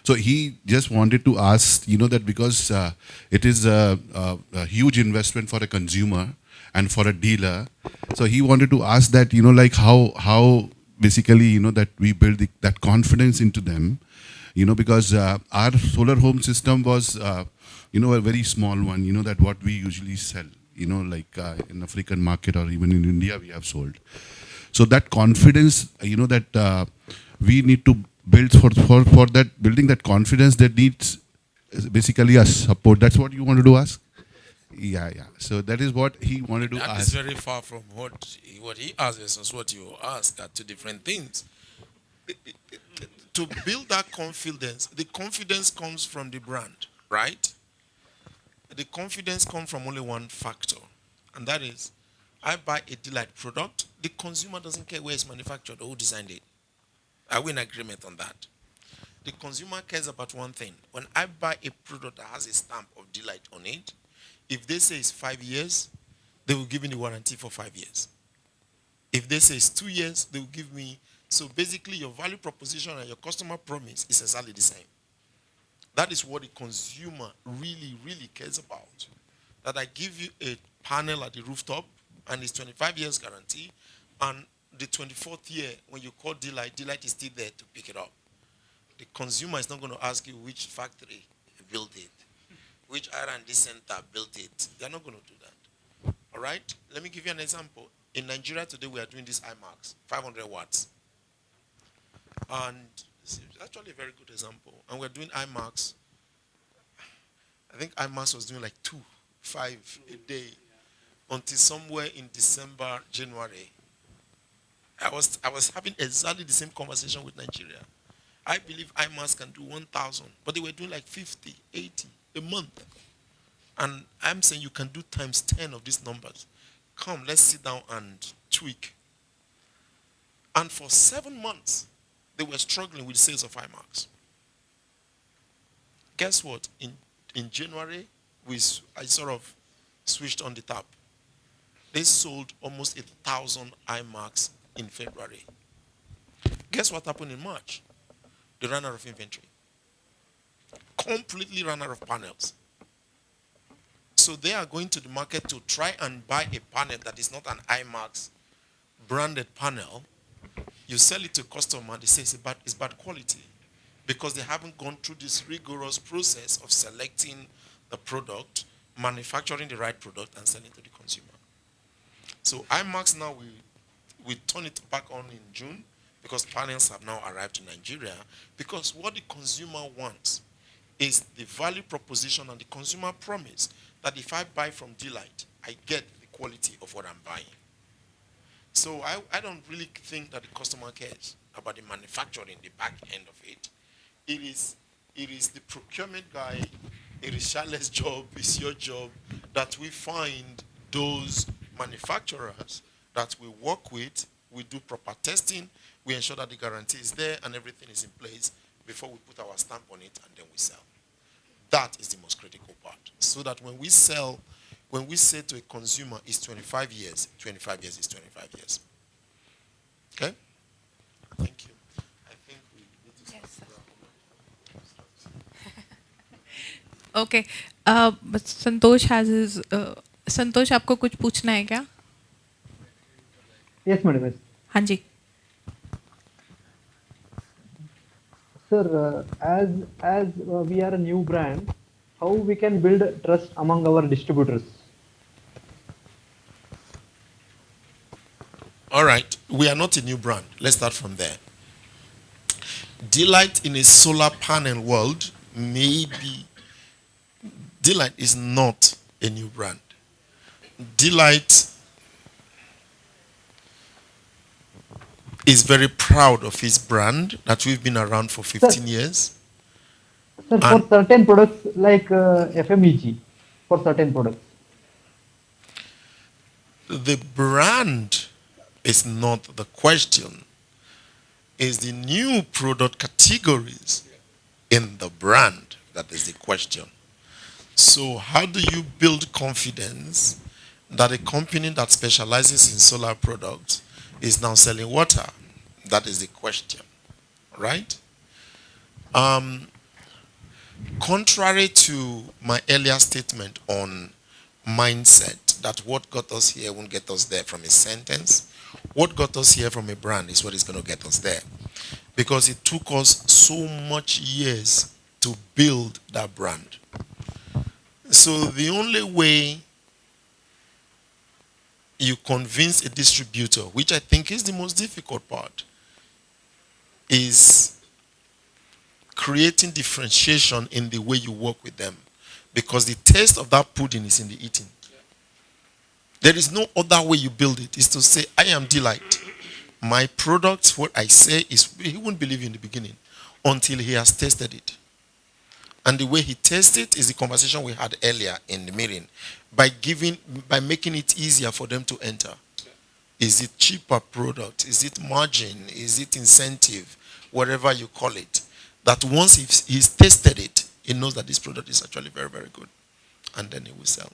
So he just wanted to ask, that because it is a huge investment for a consumer and for a dealer. So he wanted to ask that, like how basically, that we build that confidence into them, because our solar home system was, a very small one, that what we usually sell, like in African market or even in India we have sold. So that confidence, that we need to build for that, building that confidence that needs basically a support. That's what you wanted to ask? Yeah. So that is what he wanted to ask. That is very far from what he asked versus what you ask, are two different things. To build that confidence, the confidence comes from the brand, right? The confidence comes from only one factor, and that is, I buy a Dlight product, the consumer doesn't care where it's manufactured or who designed it. Are we in agreement on that? The consumer cares about one thing. When I buy a product that has a stamp of Dlight on it, if they say it's 5 years, they will give me the warranty for 5 years. If they say it's 2 years, they will give me. So basically, your value proposition and your customer promise is exactly the same. That is what the consumer really, really cares about. That I give you a panel at the rooftop, and it's 25 years guarantee, and the 24th year, when you call Dlight is still there to pick it up. The consumer is not going to ask you which factory built it, which R&D center built it. They're not going to do that. All right? Let me give you an example. In Nigeria today, we are doing this IMAX, 500 watts. And it's actually a very good example. And we're doing IMAX. I think IMAX was doing like 5 a day until somewhere in December, January. I was having exactly the same conversation with Nigeria. I believe IMAX can do 1,000, but they were doing like 50, 80 a month. And I'm saying you can do times 10 of these numbers. Come, let's sit down and tweak. And for 7 months, they were struggling with sales of IMAX. Guess what? In January, I sort of switched on the tap. They sold almost 1,000 IMAX in February. Guess what happened in March? They ran out of inventory. Completely ran out of panels. So So they are going to the market to try and buy a panel that is not an IMAX branded panel. You sell it to a customer, they say it's bad quality because they haven't gone through this rigorous process of selecting the product, manufacturing the right product, and selling to the consumer. So IMAX now, we turn it back on in June because panels have now arrived to Nigeria, because what the consumer wants is the value proposition and the consumer promise that if I buy from Dlight, I get the quality of what I'm buying. So I don't really think that the customer cares about the manufacturing, the back end of it. It is the procurement guy, it is Charlotte's job, it's your job, that we find those manufacturers that we work with, we do proper testing, we ensure that the guarantee is there and everything is in place before we put our stamp on it and then we sell. That is the most critical part. So that when we sell, when we say to a consumer it's 25 years, 25 years is 25 years. Okay? Thank you. I think we need to Okay. But Santosh has his. Santosh, आपको कुछ पूछना है क्या? Yes, madam. Yes. हाँ जी. Sir, as we are a new brand, how we can build trust among our distributors? All right, we are not a new brand. Let's start from there. Dlight in a solar panel world, maybe Dlight is not a new brand. Dlight is very proud of his brand that we've been around for 15 years. Sir, for certain products like FMEG, for certain products. The brand is not the question. It's the new product categories in the brand that is the question. So how do you build confidence that a company that specializes in solar products is now selling water? That is the question, right? Contrary to my earlier statement on mindset, that what got us here won't get us there from a sentence, what got us here from a brand is what is going to get us there. Because it took us so much years to build that brand. So the only way you convince a distributor, which I think is the most difficult part, is creating differentiation in the way you work with them. Because the taste of that pudding is in the eating. There is no other way you build it. Is to say, I am Dlight. My product, what I say is, he won't believe you in the beginning until he has tasted it. And the way he tastes it is the conversation we had earlier in the meeting. By making it easier for them to enter. Is it cheaper product? Is it margin? Is it incentive? Whatever you call it. That once he's tasted it, he knows that this product is actually very, very good. And then he will sell.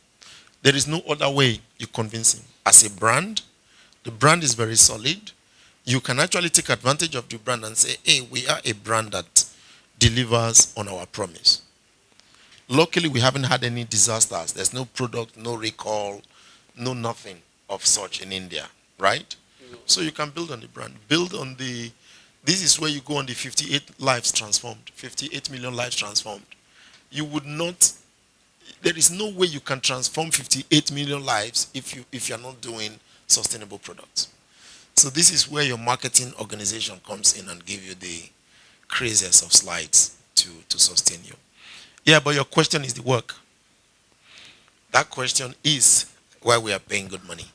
There is no other way you convince him. As a brand, the brand is very solid. You can actually take advantage of the brand and say, hey, we are a brand that delivers on our promise. Luckily, we haven't had any disasters. There's no product, no recall, no nothing of such in India, right? So you can build on the brand. Build on the, this is where you go on the 58 lives transformed, 58 million lives transformed. You would not, there is no way you can transform 58 million lives if you're not doing sustainable products. So this is where your marketing organization comes in and give you the craziest of slides to sustain you. Yeah, but your question is the work. That question is why we are paying good money.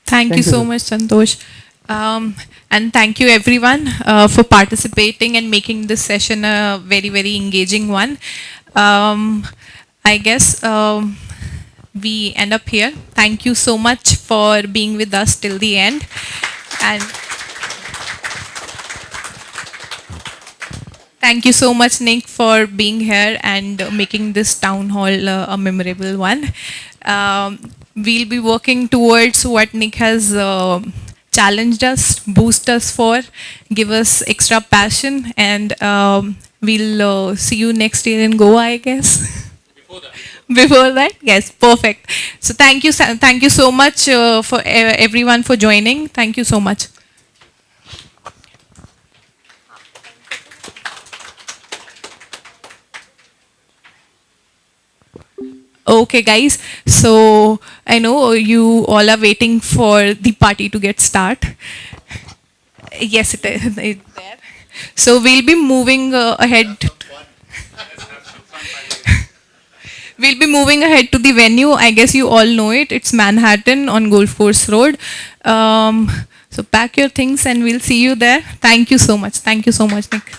Thank you so much, Santosh. And thank you everyone for participating and making this session a very, very engaging one. I guess we end up here. Thank you so much for being with us till the end. And thank you so much, Nick, for being here and making this town hall a memorable one. We'll be working towards what Nick has challenged us, boost us for, give us extra passion, and We'll see you next year in Goa, I guess. Before that, yes, perfect. So thank you so much for everyone for joining. Thank you so much. Okay, guys. So I know you all are waiting for the party to get start. Yes, it is. It's there. So we'll be moving ahead. We'll be moving ahead to the venue. I guess you all know it. It's Manhattan on Golf Course Road. So pack your things and we'll see you there. Thank you so much. Thank you so much, Nick.